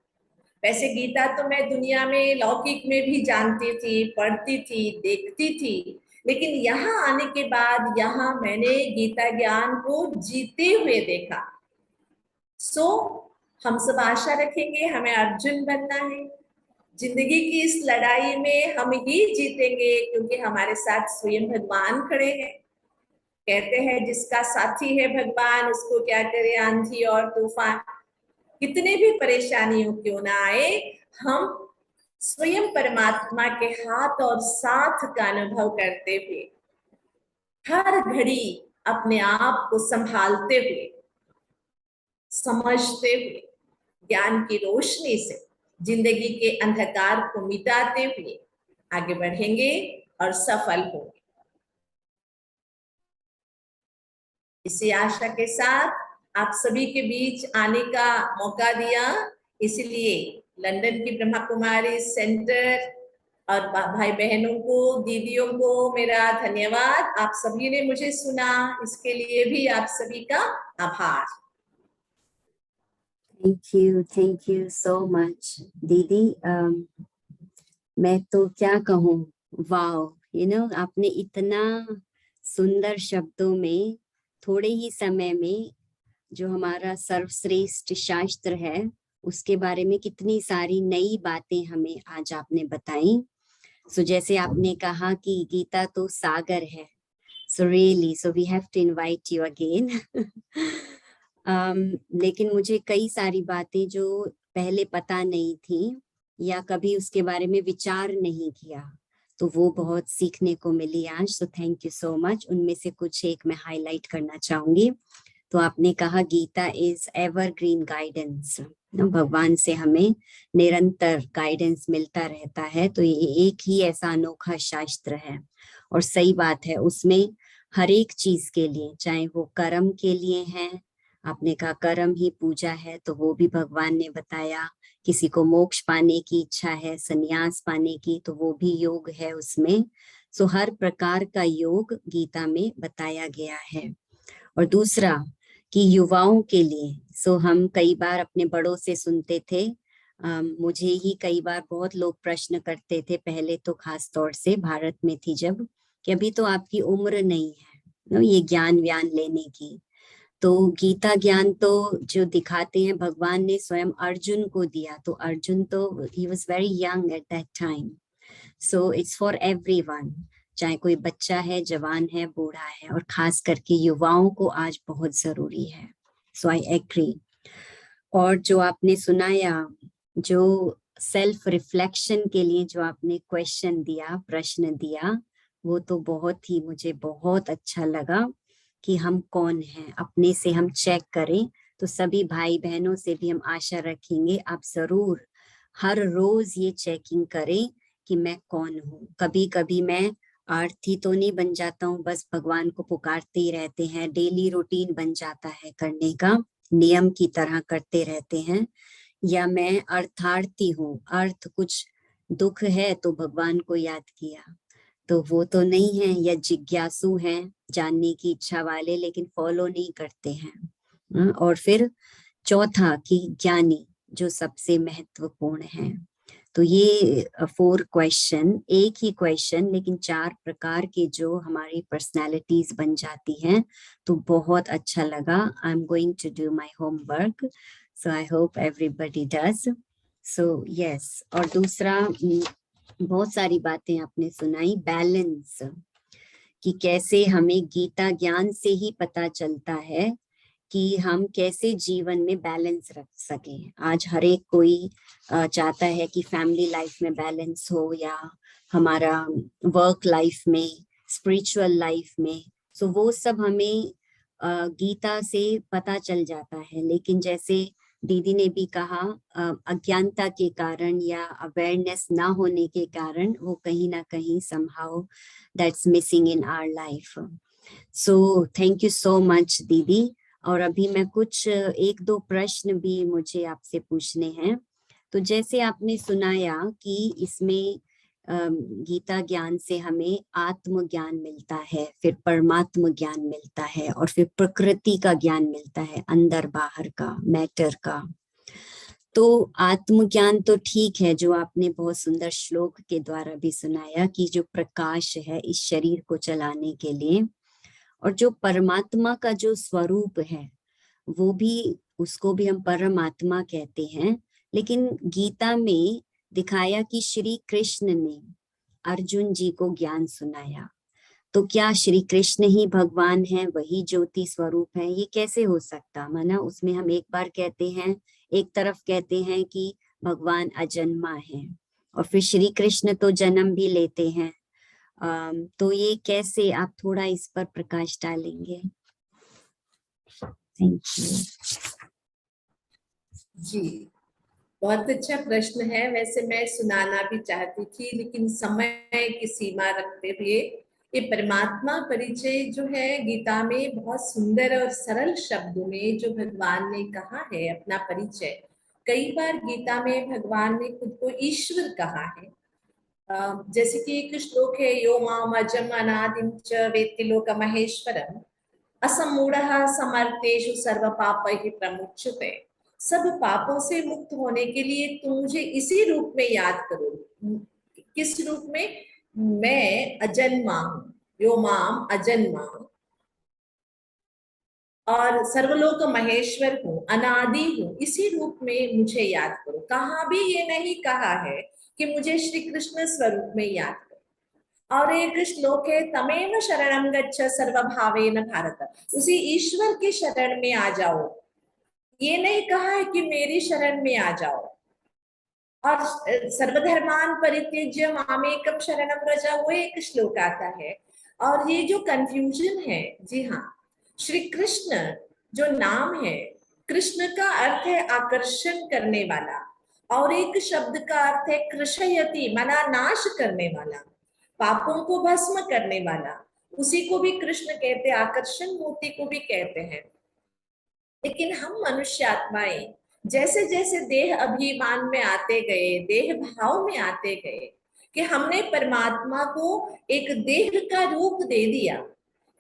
S3: वैसे गीता तो मैं दुनिया में लौकिक में भी जानती थी, पढ़ती थी, देखती थी, लेकिन यहाँ आने के बाद यहाँ मैंने गीता ज्ञान को जीते हुए देखा। सो हम सब आशा रखेंगे, हमें अर्जुन बनना है। जिंदगी की इस लड़ाई में हम ही जीतेंगे, क्योंकि हमारे साथ स्वयं भगवान खड़े हैं। कहते हैं जिसका साथी है भगवान, उसको क्या करे आंधी और तूफान। कितने भी परेशानियों क्यों ना आए, हम स्वयं परमात्मा के हाथ और साथ का अनुभव करते हुए, हर घड़ी अपने आप को संभालते हुए, समझते हुए, ज्ञान की रोशनी से जिंदगी के अंधकार को मिटाते हुए आगे बढ़ेंगे और सफल होंगे। इसी आशा के साथ आप सभी के बीच आने का मौका दिया, इसलिए लंदन की ब्रह्मा कुमारी सेंटर और भाई बहनों को, दीदियों को मेरा धन्यवाद। आप सभी ने मुझे सुना, इसके लिए भी आप सभी का आभार।
S2: थैंक यू सो मच दीदी। मैं तो क्या कहूँ, वाओ, आपने इतना सुंदर शब्दों में, थोड़े ही समय में, जो हमारा सर्वश्रेष्ठ शास्त्र है उसके बारे में कितनी सारी नई बातें हमें आज आपने बताई। सो जैसे आपने कहा कि गीता तो सागर है, so really, so we have to invite you again. लेकिन मुझे कई सारी बातें जो पहले पता नहीं थी या कभी उसके बारे में विचार नहीं किया, तो वो बहुत सीखने को मिली आज। तो थैंक यू सो मच। उनमें से कुछ एक मैं हाईलाइट करना चाहूंगी। तो आपने कहा गीता इज एवरग्रीन गाइडेंस, भगवान से हमें निरंतर गाइडेंस मिलता रहता है। तो ये एक ही ऐसा अनोखा शास्त्र है, और सही बात है, उसमें हर एक चीज के लिए, चाहे वो कर्म के लिए है, आपने कहा कर्म ही पूजा है, तो वो भी भगवान ने बताया। किसी को मोक्ष पाने की इच्छा है, संन्यास पाने की, तो वो भी योग है उसमें। सो हर प्रकार का योग गीता में बताया गया है। और दूसरा कि युवाओं के लिए, सो हम कई बार अपने बड़ों से सुनते थे, मुझे ही कई बार बहुत लोग प्रश्न करते थे, पहले तो खास तौर से भारत में थी जब, कि अभी तो आपकी उम्र नहीं है ये ज्ञान व्यान लेने की। तो गीता ज्ञान तो जो दिखाते हैं भगवान ने स्वयं अर्जुन को दिया, तो अर्जुन तो he was very young at that time. So it's for everyone, चाहे कोई बच्चा है, जवान है, बूढ़ा है, और खास करके युवाओं को आज बहुत जरूरी है। सो आई एग्री। और जो आपने सुनाया, जो सेल्फ रिफ्लेक्शन के लिए जो आपने क्वेश्चन दिया, प्रश्न दिया, वो तो बहुत ही, मुझे बहुत अच्छा लगा कि हम कौन हैं, अपने से हम चेक करें। तो सभी भाई बहनों से भी हम आशा रखेंगे, आप जरूर हर रोज ये चेकिंग करें कि मैं कौन हूँ। कभी कभी मैं आरती तो नहीं बन जाता हूँ, बस भगवान को पुकारते ही रहते हैं, डेली रूटीन बन जाता है करने का, नियम की तरह करते रहते हैं, या मैं अर्थार्थी हूँ, अर्थ कुछ दुख है तो भगवान को याद किया, तो वो तो नहीं है, या जिज्ञासु हैं, जानने की इच्छा वाले, लेकिन फॉलो नहीं करते हैं। और फिर चौथा कि ज्ञानी, जो सबसे महत्वपूर्ण है। तो ये 4 क्वेश्चन, एक ही क्वेश्चन लेकिन 4 प्रकार के जो हमारी पर्सनालिटीज बन जाती हैं, तो बहुत अच्छा लगा। I am going to do my homework, so I hope everybody does. So yes, और दूसरा, बहुत सारी बातें आपने सुनाई, बैलेंस, कि कैसे हमें गीता ज्ञान से ही पता चलता है कि हम कैसे जीवन में बैलेंस रख सकें। आज हर एक कोई चाहता है कि फैमिली लाइफ में बैलेंस हो, या हमारा वर्क लाइफ में, स्पिरिचुअल लाइफ में। सो वो सब हमें गीता से पता चल जाता है। लेकिन जैसे दीदी ने भी कहा अज्ञानता के कारण या अवेयरनेस ना होने के कारण वो कहीं ना कहीं somehow that's missing in our life. So thank you so much दीदी. और अभी मैं कुछ एक दो प्रश्न भी मुझे आपसे पूछने हैं. तो जैसे आपने सुनाया कि इसमें गीता ज्ञान से हमें आत्म ज्ञान मिलता है, फिर परमात्म ज्ञान मिलता है, और फिर प्रकृति का ज्ञान मिलता है, अंदर बाहर का, मैटर का. तो आत्मज्ञान तो ठीक है, जो आपने बहुत सुंदर श्लोक के द्वारा भी सुनाया कि जो प्रकाश है इस शरीर को चलाने के लिए, और जो परमात्मा का जो स्वरूप है वो भी, उसको भी हम परमात्मा कहते हैं. लेकिन गीता में दिखाया कि श्री कृष्ण ने अर्जुन जी को ज्ञान सुनाया. तो क्या श्री कृष्ण ही भगवान है, वही ज्योति स्वरूप है? ये कैसे हो सकता? माना उसमें हम एक बार कहते हैं, एक तरफ कहते हैं कि भगवान अजन्मा है, और फिर श्री कृष्ण तो जन्म भी लेते हैं. तो ये कैसे, आप थोड़ा इस पर प्रकाश डालेंगे? थैंक यू
S3: जी, बहुत अच्छा प्रश्न है. वैसे मैं सुनाना भी चाहती थी, लेकिन समय की सीमा रखते हुए ये परमात्मा परिचय जो है गीता में बहुत सुंदर और सरल शब्दों में जो भगवान ने कहा है अपना परिचय. कई बार गीता में भगवान ने खुद को ईश्वर कहा है. जैसे कि एक श्लोक है, यो माम अजम अनादिं च वेत्ति लोक महेश्वरम असमूढ़ः समर्थेषु सर्व पापैः प्रमुच्यते. सब पापों से मुक्त होने के लिए तुम मुझे इसी रूप में याद करो. किस रूप में? मैं अजन्मा हूं, यो माम अजन्मा, और सर्वलोक महेश्वर हूँ, अनादि हूँ, इसी रूप में मुझे याद करो. कहाँ भी ये नहीं कहा है कि मुझे श्री कृष्ण स्वरूप में याद करो. और एक श्लोक है, तमेव शरणं गच्छ सर्वभावेन भारत, उसी ईश्वर के शरण में आ जाओ. ये नहीं कहा है कि मेरी शरण में आ जाओ. और सर्वधर्मान परित्यज्य मामेकम शरणं व्रज, वो एक श्लोक आता है. और ये जो कंफ्यूजन है, जी हाँ, श्री कृष्ण जो नाम है, कृष्ण का अर्थ है आकर्षण करने वाला, और एक शब्द का अर्थ है कृशयति, माना नाश करने वाला, पापों को भस्म करने वाला. उसी को भी कृष्ण कहते हैं, आकर्षण मूर्ति को भी कहते हैं. लेकिन हम मनुष्य आत्माएं जैसे जैसे देह अभिमान में आते गए, देह भाव में आते गए, कि हमने परमात्मा को एक देह का रूप दे दिया.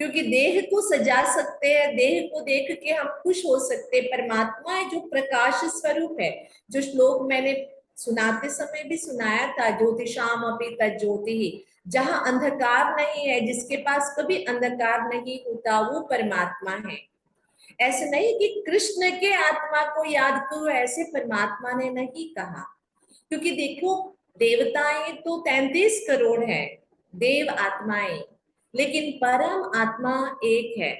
S3: क्योंकि देह को सजा सकते हैं, देह को देख के हम खुश हो सकते. परमात्मा है जो प्रकाश स्वरूप है, जो श्लोक मैंने सुनाते समय भी सुनाया था, ज्योतिषाम अपि तज्ज्योति, जहां अंधकार नहीं है, जिसके पास कभी अंधकार नहीं होता, वो परमात्मा है. ऐसे नहीं कि कृष्ण के आत्मा को याद करो, ऐसे परमात्मा ने नहीं कहा. क्योंकि देखो, देवताएं तो 33 करोड़ है, देव आत्माएं, लेकिन परम आत्मा एक है.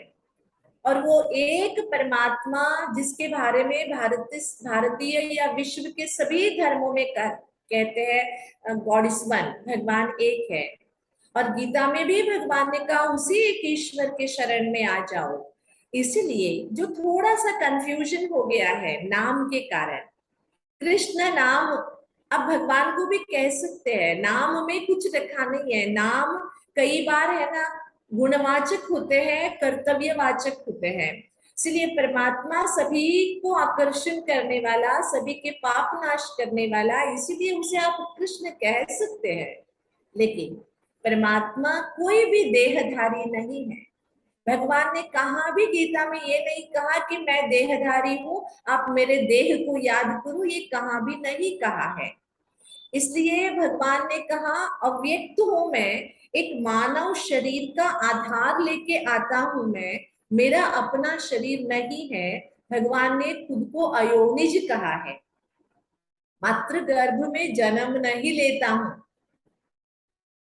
S3: और वो एक परमात्मा जिसके बारे में भारतीय या विश्व के सभी धर्मों में कहते हैं, गॉड इज वन, भगवान एक है. और गीता में भी भगवान ने कहा उसी एक ईश्वर के शरण में आ जाओ. इसलिए जो थोड़ा सा कंफ्यूजन हो गया है नाम के कारण, कृष्ण नाम, अब भगवान को भी कह सकते हैं, नाम में कुछ रखा नहीं है. नाम कई बार है ना, गुणवाचक होते हैं, कर्तव्यवाचक होते हैं. इसलिए परमात्मा सभी को आकर्षण करने वाला, सभी के पाप नाश करने वाला, इसीलिए उसे आप कृष्ण कह सकते हैं. लेकिन परमात्मा कोई भी देहधारी नहीं है. भगवान ने कहा भी गीता में ये नहीं कहा कि मैं देहधारी हूं, आप मेरे देह को याद करो, ये कहा भी नहीं कहा है. इसलिए भगवान ने कहा अव्यक्त हूं मैं, एक मानव शरीर का आधार लेके आता हूं मैं, मेरा अपना शरीर नहीं है. भगवान ने खुद को अयोनिज कहा है, मात्र गर्भ में जन्म नहीं लेता हूं.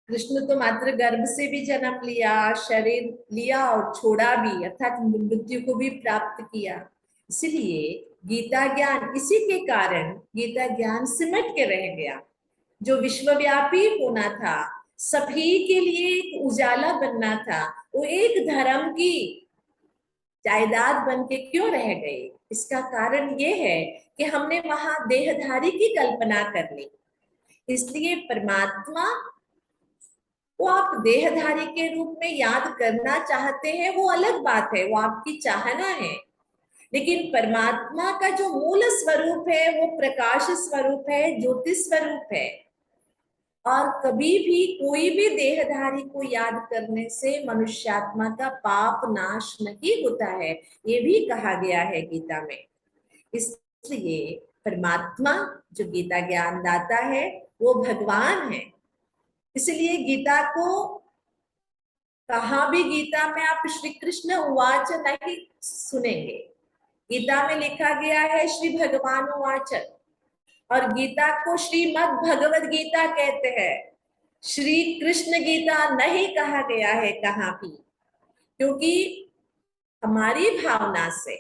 S3: कृष्ण तो मात्र गर्भ से भी जन्म लिया, शरीर लिया और छोड़ा भी, अर्थात मृत्यु को भी प्राप्त किया. इसलिए गीता ज्ञान, इसी के कारण गीता ज्ञान सिमट के रह गया. जो विश्वव्यापी होना था, सभी के लिए एक उजाला बनना था, वो एक धर्म की जायदाद बन के क्यों रह गए? इसका कारण ये है कि हमने वहां देहधारी की कल्पना कर ली। इसलिए परमात्मा वो आप देहधारी के रूप में याद करना चाहते हैं, वो अलग बात है, वो आपकी चाहना है। लेकिन परमात्मा का जो मूल स्वरूप है वो प्रकाश स्वरूप है, ज्योति स्वरूप है। और कभी भी कोई भी देहधारी को याद करने से मनुष्यात्मा का पाप नाश नहीं होता है, ये भी कहा गया है गीता में। इसलिए परमात्मा जो गीता ज्ञान दाता है वो भगवान है। इसलिए गीता को कहा भी गीता में आप श्री कृष्ण उवाच नहीं सुनेंगे। गीता में लिखा गया है श्री भगवान उवाच, और गीता को श्रीमद् भगवद गीता कहते हैं। श्री कृष्ण गीता नहीं कहा गया है कहाँ भी, क्योंकि हमारी भावना से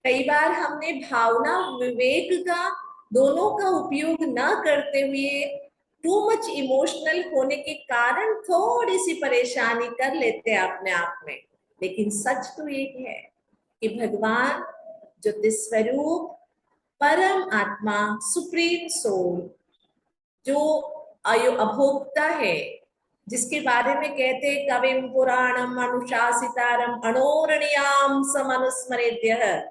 S3: कई बार हमने भावना विवेक का दोनों का उपयोग न करते हुए टू मच इमोशनल होने के कारण थोड़ी सी परेशानी कर लेते हैं अपने आप में। लेकिन सच तो एक है कि भगवान ज्योति स्वरूप परम आत्मा सुप्रीम सोल जो अभोक्ता है, जिसके बारे में कहते हैं कविम पुराणम अनुशासितारम अणोरणीयाम समनुस्मरेद्यः,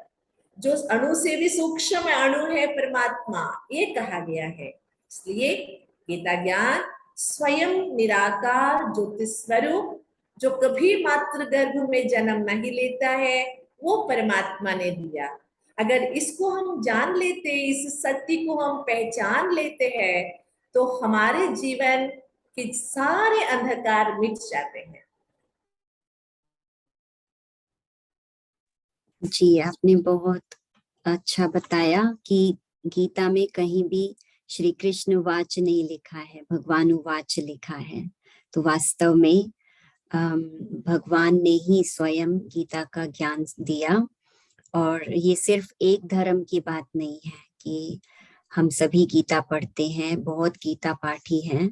S3: जो अणु से भी सूक्ष्म अणु है परमात्मा, ये कहा गया है। इसलिए गीता ज्ञान स्वयं निराकार ज्योति स्वरूप जो कभी मातृ गर्भ में जन्म नहीं लेता है वो परमात्मा ने दिया। अगर इसको हम जान लेते, इस सत्य को हम पहचान लेते हैं, तो हमारे जीवन के सारे अंधकार मिट जाते हैं।
S2: जी, आपने बहुत अच्छा बताया कि गीता में कहीं भी श्री कृष्ण वाच नहीं लिखा है, भगवान वाच लिखा है। तो वास्तव में भगवान ने ही स्वयं गीता का ज्ञान दिया। और ये सिर्फ एक धर्म की बात नहीं है कि हम सभी गीता पढ़ते हैं, बहुत गीता पाठी हैं,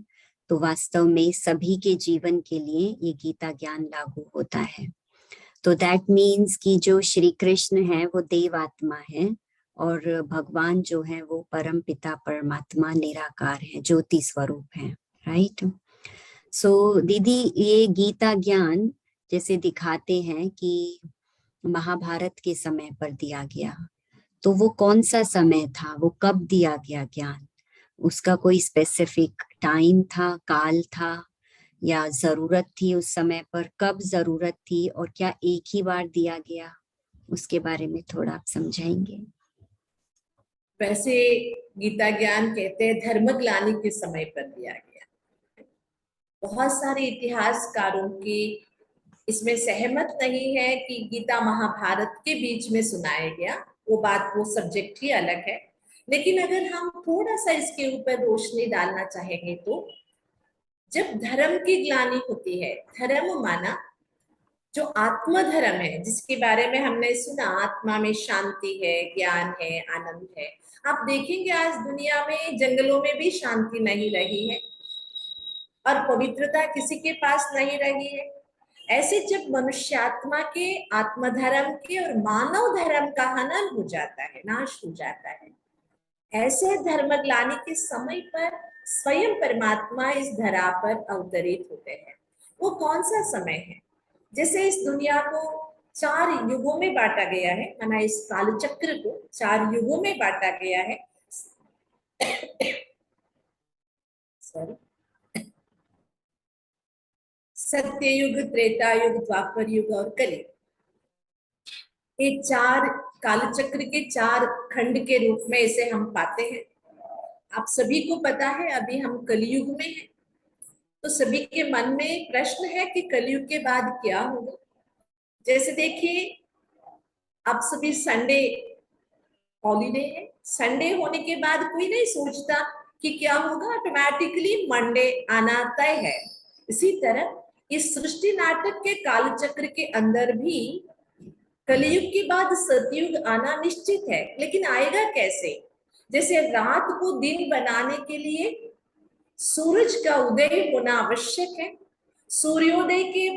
S2: तो वास्तव में सभी के जीवन के लिए ये गीता ज्ञान लागू होता है। तो दैट मीन्स कि जो श्री कृष्ण है वो देव आत्मा है और भगवान जो है वो परम पिता परमात्मा निराकार है, ज्योति स्वरूप है, राइट। सो दीदी, ये गीता ज्ञान जैसे दिखाते हैं कि महाभारत के समय पर दिया गया, तो वो कौन सा समय था, वो कब दिया गया ज्ञान? उसका कोई स्पेसिफिक टाइम था, काल था, या जरूरत थी उस समय पर? कब जरूरत थी और क्या एक ही बार दिया गया, उसके बारे में थोड़ा आप समझाएंगे?
S3: वैसे गीता ज्ञान कहते हैं धर्मग्लानि के समय पर दिया गया। बहुत सारे इतिहासकारों की इसमें सहमत नहीं है कि गीता महाभारत के बीच में सुनाया गया, वो बात, वो सब्जेक्ट ही अलग है। लेकिन अगर हम थोड़ा सा इसके ऊपर रोशनी डालना चाहेंगे तो जब धर्म की ग्लानि होती है, धर्म माना जो आत्मधर्म है, जिसके बारे में हमने सुना आत्मा में शांति है, ज्ञान है, आनंद है। आप देखेंगे आज दुनिया में जंगलों में भी शांति नहीं रही है और पवित्रता किसी के पास नहीं रही है। ऐसे जब मनुष्यात्मा के आत्मधर्म के और मानव धर्म का हनन हो जाता है, नाश हो जाता है, ऐसे धर्मग्लानि के समय पर स्वयं परमात्मा इस धरा पर अवतरित होते हैं। वो कौन सा समय है? जैसे इस दुनिया को 4 युगों में बांटा गया है, माना इस काल चक्र को 4 युगों में बांटा गया है। सॉरी, सत्ययुग, त्रेता युग, द्वापर युग और कलयुग, ये 4 कालचक्र के 4 खंड के रूप में इसे हम पाते हैं। आप सभी को पता है अभी हम कलयुग में हैं, तो सभी के मन में प्रश्न है कि कलयुग के बाद क्या होगा। जैसे देखिए, आप सभी संडे हॉलीडे है, संडे होने के बाद कोई नहीं सोचता कि क्या होगा, ऑटोमेटिकली मंडे आना तय है। इसी तरह इस सृष्टि नाटक के कालचक्र के अंदर भी कलयुग के बाद सतयुग आना निश्चित है, लेकिन आएगा कैसे? जैसे रात को दिन बनाने के लिए सूरज का उदय होना आवश्यक है, सूर्योदय के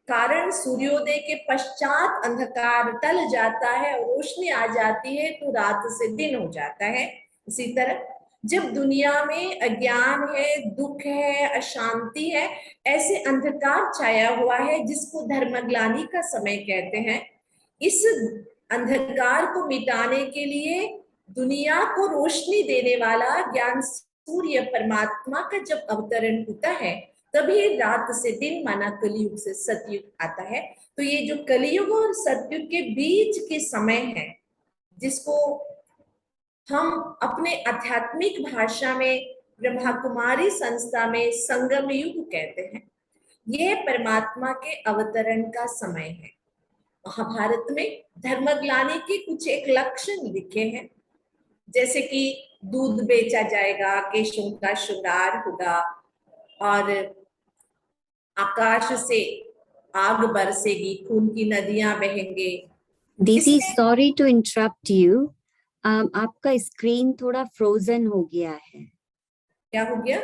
S3: कारण सूर्योदय के पश्चात अंधकार टल जाता है और रोशनी आ जाती है तो रात से दिन हो जाता है। इसी तरह जब दुनिया में अज्ञान है, दुख है, अशांति है, ऐसे अंधकार छाया हुआ है जिसको धर्मग्लानि का समय कहते हैं, इस अंधकार को मिटाने के लिए दुनिया को रोशनी देने वाला ज्ञान सूर्य परमात्मा का जब अवतरण होता है तभी रात से दिन माना कलयुग से सतयुग आता है। तो ये जो कलयुग और सतयुग के बीच के समय है जिसको हम अपने आध्यात्मिक भाषा में ब्रह्मा कुमारी संस्था में संगम युग कहते हैं, ये परमात्मा के अवतरण का समय है। महाभारत में धर्मग्लानि के कुछ एक लक्षण लिखे हैं, जैसे कि दूध बेचा जाएगा, केशों का श्रृंगार होगा और आकाश से आग बरसेगी, खून की नदियां बहेंगे।
S2: दीदी सॉरी टू इंटरप्ट यू, आपका स्क्रीन थोड़ा फ्रोजन हो गया है।
S3: क्या हो गया?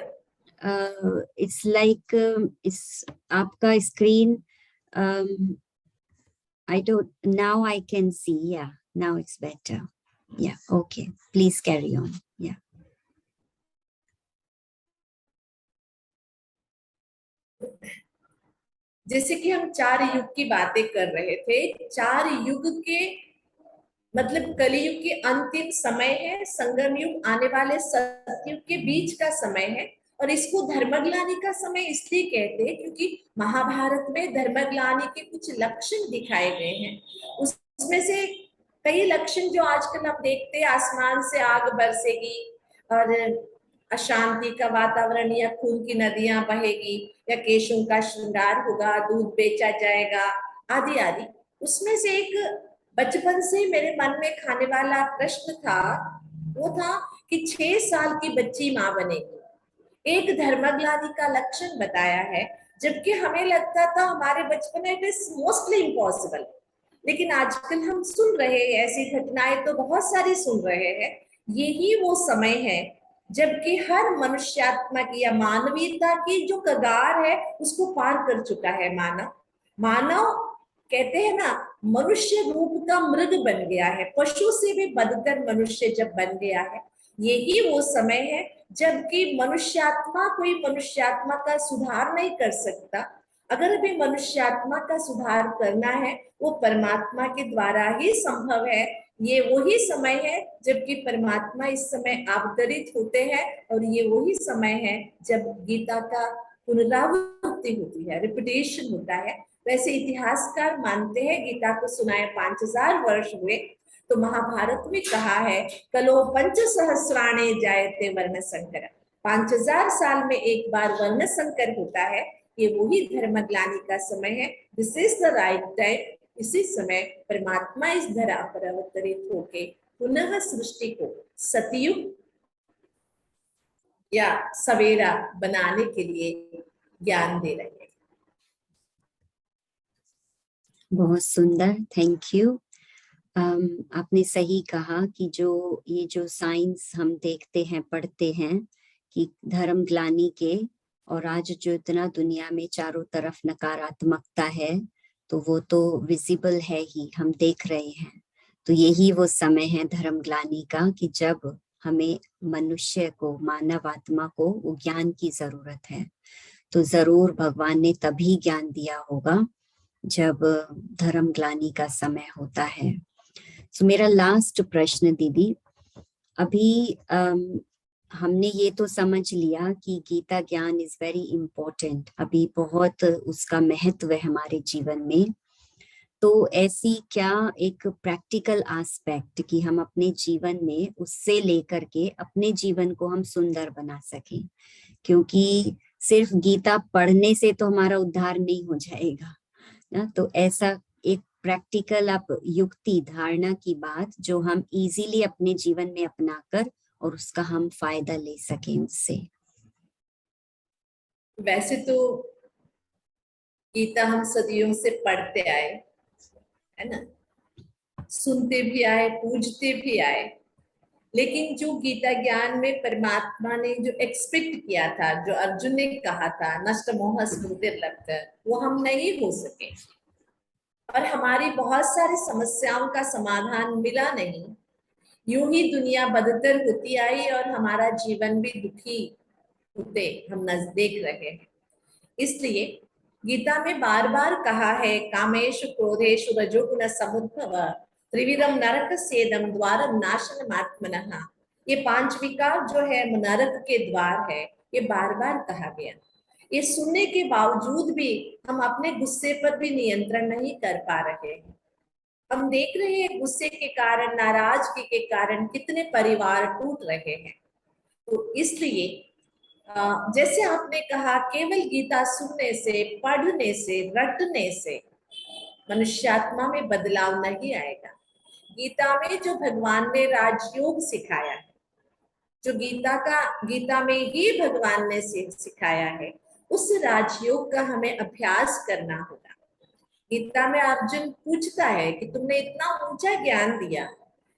S2: इट्स लाइक इस आपका screen I don't, now I can see, yeah, now it's better. Yeah, okay, please carry on. Yeah.
S3: जैसे कि हम 4 युग की बातें कर रहे थे, 4 युग के मतलब कलियुग के अंतिम समय है, संगम युग आने वाले सतयुग के बीच का समय है। और इसको धर्मग्लानि का समय इसलिए कहते हैं क्योंकि महाभारत में धर्मग्लानि के कुछ लक्षण दिखाए गए हैं। उसमें से कई लक्षण जो आजकल हम देखते हैं, आसमान से आग बरसेगी और अशांति का वातावरण या खून की नदियां बहेगी या केशों का श्रृंगार होगा, दूध बेचा जाएगा आदि आदि। उसमें से एक बचपन से मेरे मन में खाने वाला प्रश्न था, वो था कि 6 साल की बच्ची माँ बनेगी। एक धर्मग्लानि का लक्षण बताया है, जबकि हमें लगता था हमारे बचपन में इट इज मोस्टली इम्पॉसिबल। लेकिन आजकल हम सुन रहे हैं, ऐसी घटनाएं तो बहुत सारी सुन रहे हैं। यही वो समय है जबकि हर मनुष्यात्मा की या मानवीयता की जो कगार है उसको पार कर चुका है मानव। मानव कहते हैं ना, मनुष्य रूप का मृग बन गया है, पशु से भी बढ़कर मनुष्य जब बन गया है। यही वो समय है जबकि मनुष्यात्मा कोई मनुष्यात्मा का सुधार नहीं कर सकता। अगर अभी मनुष्यात्मा का सुधार करना है वो परमात्मा के द्वारा ही संभव है। ये वही समय है जबकि परमात्मा इस समय अवतरित होते हैं और ये वही समय है जब गीता का पुनरावृत्ति होती है, रिपीटेशन होता है। वैसे इतिहासकार मानते हैं गीता को सुनाए 5000 वर्ष हुए, तो महाभारत में कहा है कलो पंच सहस्राणे जायते वर्ण संकर, 5000 साल में एक बार वर्ण संकर होता है। ये वही धर्मग्लानि का समय है, this is the right time. इसी समय परमात्मा इस धरा पर अवतरित होके पुनः सृष्टि को सतयुग या सवेरा बनाने के लिए ज्ञान दे रहे हैं।
S2: बहुत सुंदर, थैंक यू। आपने सही कहा कि ये जो साइंस हम देखते हैं, पढ़ते हैं कि धर्मग्लानि के, और आज जो इतना दुनिया में चारों तरफ नकारात्मकता है तो वो तो विजिबल है ही, हम देख रहे हैं। तो यही वो समय है धर्मग्लानि का कि जब हमें मनुष्य को, मानव आत्मा को वो ज्ञान की जरूरत है। तो जरूर भगवान ने तभी ज्ञान दिया होगा जब धर्मग्लानि का समय होता है। तो मेरा लास्ट प्रश्न दीदी, अभी हमने ये तो समझ लिया कि गीता ज्ञान इज वेरी इम्पोर्टेंट, अभी बहुत उसका महत्व है हमारे जीवन में। तो ऐसी क्या एक प्रैक्टिकल एस्पेक्ट कि हम अपने जीवन में उससे लेकर के अपने जीवन को हम सुंदर बना सकें, क्योंकि सिर्फ गीता पढ़ने से तो हमारा उद्धार नहीं हो जाएगा ना। तो ऐसा एक प्रैक्टिकल आप युक्ति, धारणा की बात जो हम इजीली अपने जीवन में अपनाकर और उसका हम फायदा ले सकें उससे।
S3: वैसे तो गीता हम सदियों से पढ़ते आए है ना, सुनते भी आए, पूजते भी आए, लेकिन जो गीता ज्ञान में परमात्मा ने जो एक्सपेक्ट किया था, जो अर्जुन ने कहा था, नष्ट मोह स्मृतिर्लब्ध, वो हम नहीं हो सके और हमारी बहुत सारी समस्याओं का समाधान मिला नहीं। यूं ही दुनिया बदतर होती आई और हमारा जीवन भी दुखी होते हम देख रहे हैं। इसलिए गीता में बार बार कहा है, कामेशु क्रोधेशु रजोगुण समुद्भव त्रिविधम नरक सेदम द्वारम नाशनम आत्मनः। ये 5 विकार जो है नरक के द्वार है, ये बार बार कहा गया। ये सुनने के बावजूद भी हम अपने गुस्से पर भी नियंत्रण नहीं कर पा रहे हैं। हम देख रहे हैं गुस्से के कारण, नाराजगी के कारण कितने परिवार टूट रहे हैं। तो इसलिए जैसे आपने कहा, केवल गीता सुनने से, पढ़ने से, रटने से मनुष्यात्मा में बदलाव नहीं आएगा। गीता में जो भगवान ने राजयोग सिखाया है, जो गीता में ही भगवान ने सिखाया है, उस राजयोग का हमें अभ्यास करना होगा। गीता में अर्जुन पूछता है कि तुमने इतना ऊंचा ज्ञान दिया,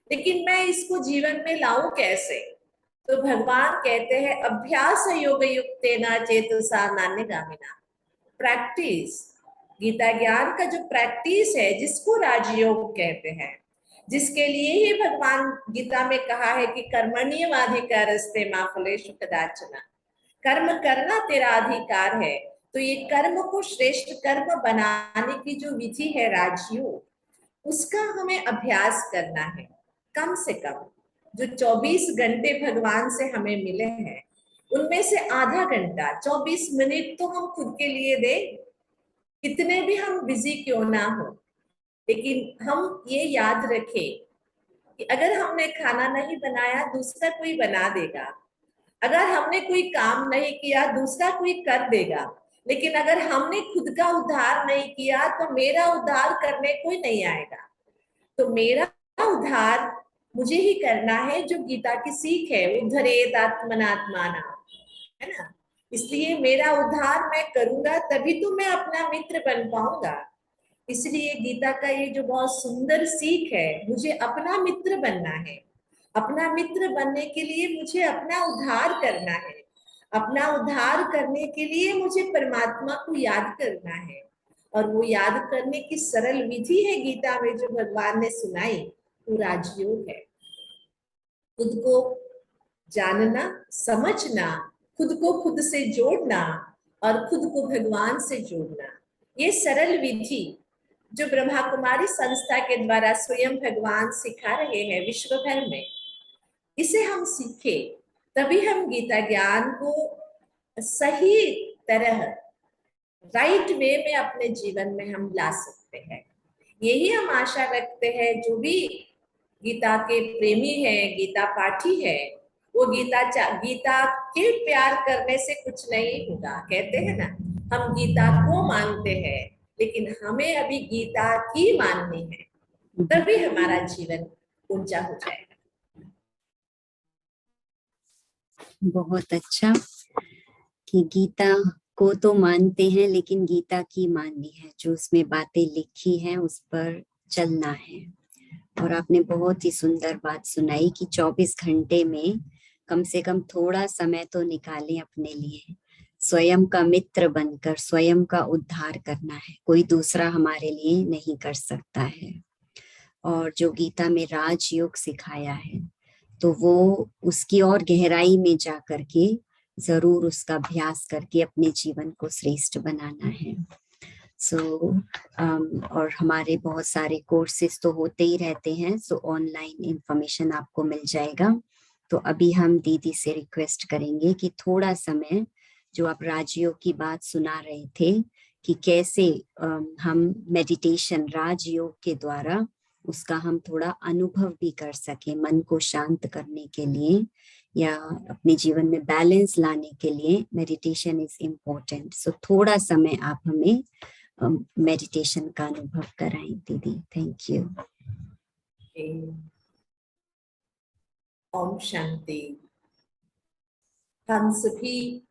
S3: लेकिन मैं इसको जीवन में लाऊं कैसे? तो भगवान कहते हैं, अभ्यास योग युक्तेना चेतसा नान्यगामिना। प्रैक्टिस, गीता ज्ञान का जो प्रैक्टिस है, जिसको राजयोग कहते हैं, जिसके लिए ही भगवान गीता में कहा है कि कर्मण्येवाधिकारस्ते मा फलेषु कदाचन, कर्म करना तेरा अधिकार है। तो ये कर्म को श्रेष्ठ कर्म बनाने की जो विधि है राजयोग, उसका हमें अभ्यास करना है। कम से कम जो 24 घंटे भगवान से हमें मिले हैं, उनमें से आधा घंटा, 24 मिनट तो हम खुद के लिए दें। कितने भी हम बिजी क्यों ना हो, लेकिन हम ये याद रखें कि अगर हमने खाना नहीं बनाया, दूसरा कोई बना देगा। अगर हमने कोई काम नहीं किया, दूसरा कोई कर देगा। लेकिन अगर हमने खुद का उद्धार नहीं किया, तो मेरा उद्धार करने कोई नहीं आएगा। तो मेरा उद्धार मुझे ही करना है, जो गीता की सीख है, उद्धरेत आत्मनात्माना, है ना। इसलिए मेरा उद्धार मैं करूंगा, तभी तो मैं अपना मित्र बन पाऊंगा। इसलिए गीता का ये जो बहुत सुंदर सीख है, मुझे अपना मित्र बनना है। अपना मित्र बनने के लिए मुझे अपना उद्धार करना है। अपना उद्धार करने के लिए मुझे परमात्मा को याद करना है। और वो याद करने की सरल विधि है गीता में जो भगवान ने सुनाई, वो राजयोग है। खुद को जानना, समझना, खुद को खुद से जोड़ना और खुद को भगवान से जोड़ना, ये सरल विधि जो ब्रह्मा कुमारी संस्था के द्वारा स्वयं भगवान सिखा रहे हैं विश्व भर में, इसे हम सीखे, तभी हम गीता ज्ञान को सही तरह, राइट वे में अपने जीवन में हम ला सकते हैं। यही हम आशा रखते हैं, जो भी गीता के प्रेमी हैं, गीता पाठी है, वो गीता के प्यार करने से कुछ नहीं होगा। कहते हैं ना, हम गीता को मानते हैं, लेकिन हमें अभी गीता की माननी है, तभी हमारा जीवन ऊंचा हो जाएगा।
S2: बहुत अच्छा कि गीता को तो मानते हैं, लेकिन गीता की माननी है, जो उसमें बातें लिखी हैं उस पर चलना है। और आपने बहुत ही सुंदर बात सुनाई कि 24 घंटे में कम से कम थोड़ा समय तो निकालें अपने लिए, स्वयं का मित्र बनकर स्वयं का उद्धार करना है। कोई दूसरा हमारे लिए नहीं कर सकता है। और जो गीता में राजयोग सिखाया है, तो वो उसकी और गहराई में जा करके जरूर उसका अभ्यास करके अपने जीवन को श्रेष्ठ बनाना है। और हमारे बहुत सारे कोर्सेज तो होते ही रहते हैं, सो ऑनलाइन इंफॉर्मेशन आपको मिल जाएगा। तो अभी हम दीदी से रिक्वेस्ट करेंगे कि थोड़ा समय, जो आप राजयोग की बात सुना रहे थे कि कैसे हम मेडिटेशन राजयोग के द्वारा उसका हम थोड़ा अनुभव भी कर सके, मन को शांत करने के लिए या अपने जीवन में बैलेंस लाने के लिए मेडिटेशन इज इम्पोर्टेंट। सो थोड़ा समय आप हमें मेडिटेशन का अनुभव कराएं दीदी। Thank you.
S3: ओम शांति। हम सभी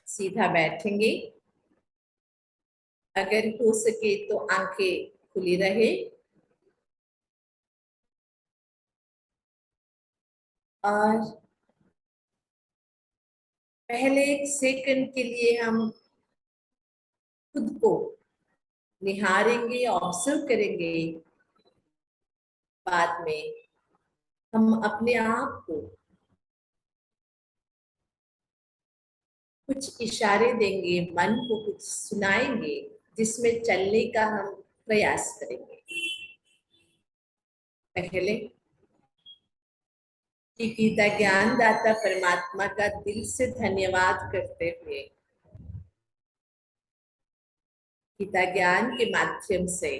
S3: सीधा बैठेंगे, अगर हो सके तो आंखें खुली रहे और पहले एक सेकंड के लिए हम खुद को निहारेंगे, ऑब्जर्व करेंगे। बाद में हम अपने आप को कुछ इशारे देंगे, मन को कुछ सुनाएंगे, जिसमें चलने का हम प्रयास करेंगे। पहले कि गीता ज्ञानदाता परमात्मा का दिल से धन्यवाद करते हुए गीता ज्ञान के माध्यम से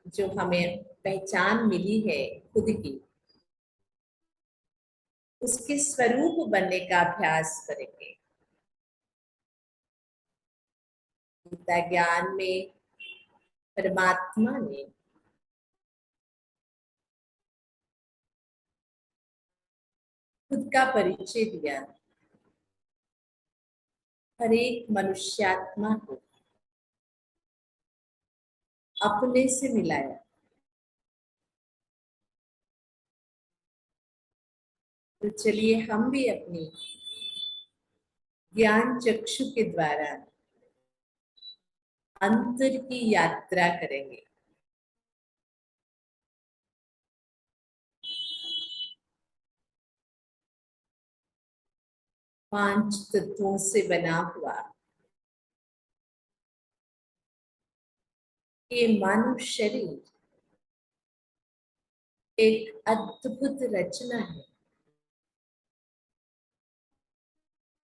S3: जो हमें पहचान मिली है खुद की, उसके स्वरूप बनने का अभ्यास करेंगे। गीता ज्ञान में परमात्मा ने खुद का परिचय दिया, हर एक मनुष्यात्मा को अपने से मिलाया। तो चलिए हम भी अपनी ज्ञान चक्षु के द्वारा अंतर की यात्रा करेंगे। पांच तत्वों से बना हुआ ये मानव शरीर एक अद्भुत रचना है।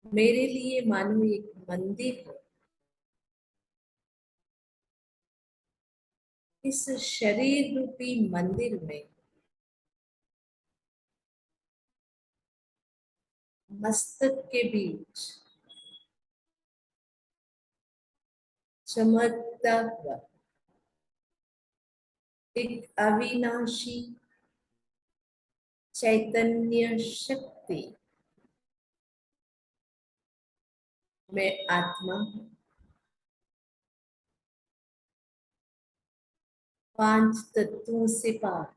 S3: मेरे लिए मानो एक मंदिर है। इस शरीर रूपी मंदिर में मस्तक के बीच चमकता हुआ एक अविनाशी चैतन्य शक्ति मैं आत्मा हूँ। पांच तत्वों से पार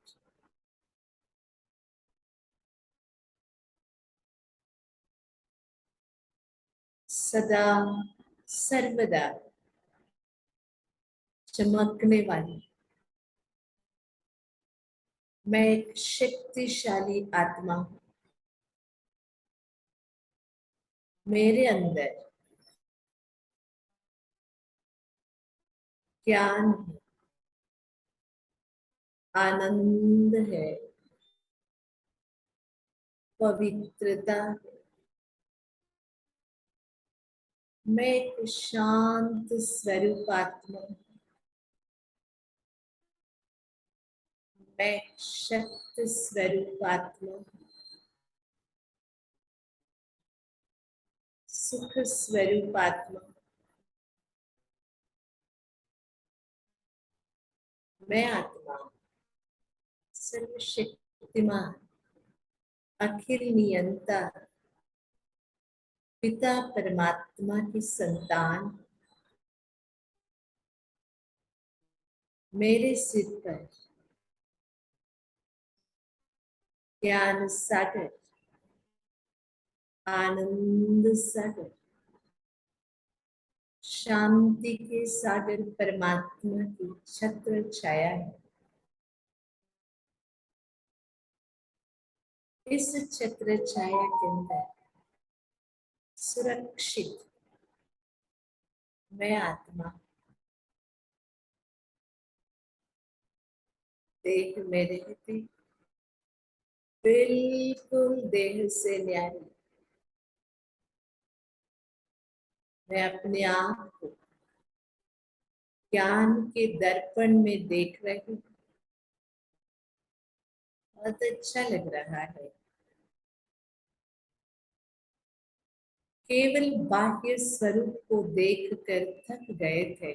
S3: सदा सर्वदा चमकने वाली मैं एक शक्तिशाली आत्मा हूँ। मेरे अंदर ज्ञान है, आनंद है, पवित्रता है। मैं एक शांत स्वरूप आत्मा हूँ। मैं शक्ति स्वरूप आत्मा हूँ। सुख स्वरूप आत्मा हूँ। मैं आत्मा सर्वशक्तिमान अखिल नियंता पिता परमात्मा की संतान। मेरे सिर पर ज्ञान सागर, आनंद सागर, शांति के सागर परमात्मा की छत्र छाया है। इस छत्र छाया के अंदर सुरक्षित मैं आत्मा, देह में रहती बिल्कुल देह से न्यारी मैं अपने आप को ज्ञान के दर्पण में देख रही हूँ। बहुत अच्छा लग रहा है। केवल बाह्य स्वरूप को देखकर थक गए थे।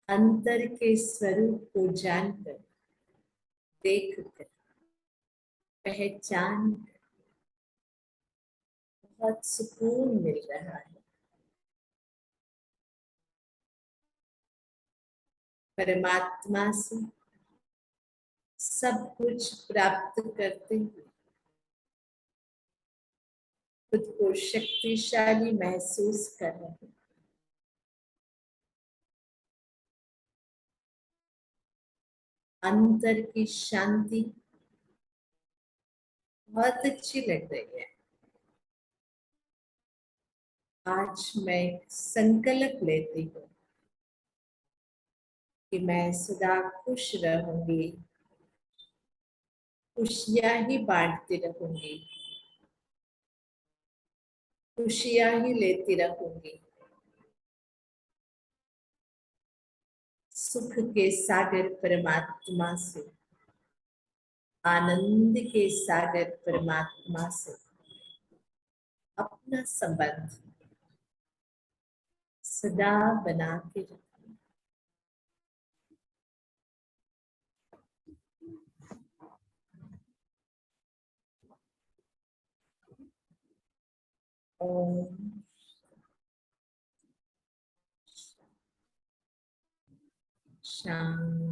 S3: अंतर के स्वरूप को जानकर, देखकर, पहचान कर बहुत सुकून मिल रहा है। परमात्मा से सब कुछ प्राप्त करते हुए खुद को शक्तिशाली महसूस कर रहे हैं। अंतर की शांति बहुत अच्छी लग रही है। आज मैं एक संकल्प लेती हूँ कि मैं सदा खुश रहूंगी, खुशियां ही बांटती रहूंगी, खुशियां ही लेती रहूंगी। सुख के सागर परमात्मा से, आनंद के सागर परमात्मा से अपना संबंध सदा बना के रखूं। ओम शांति।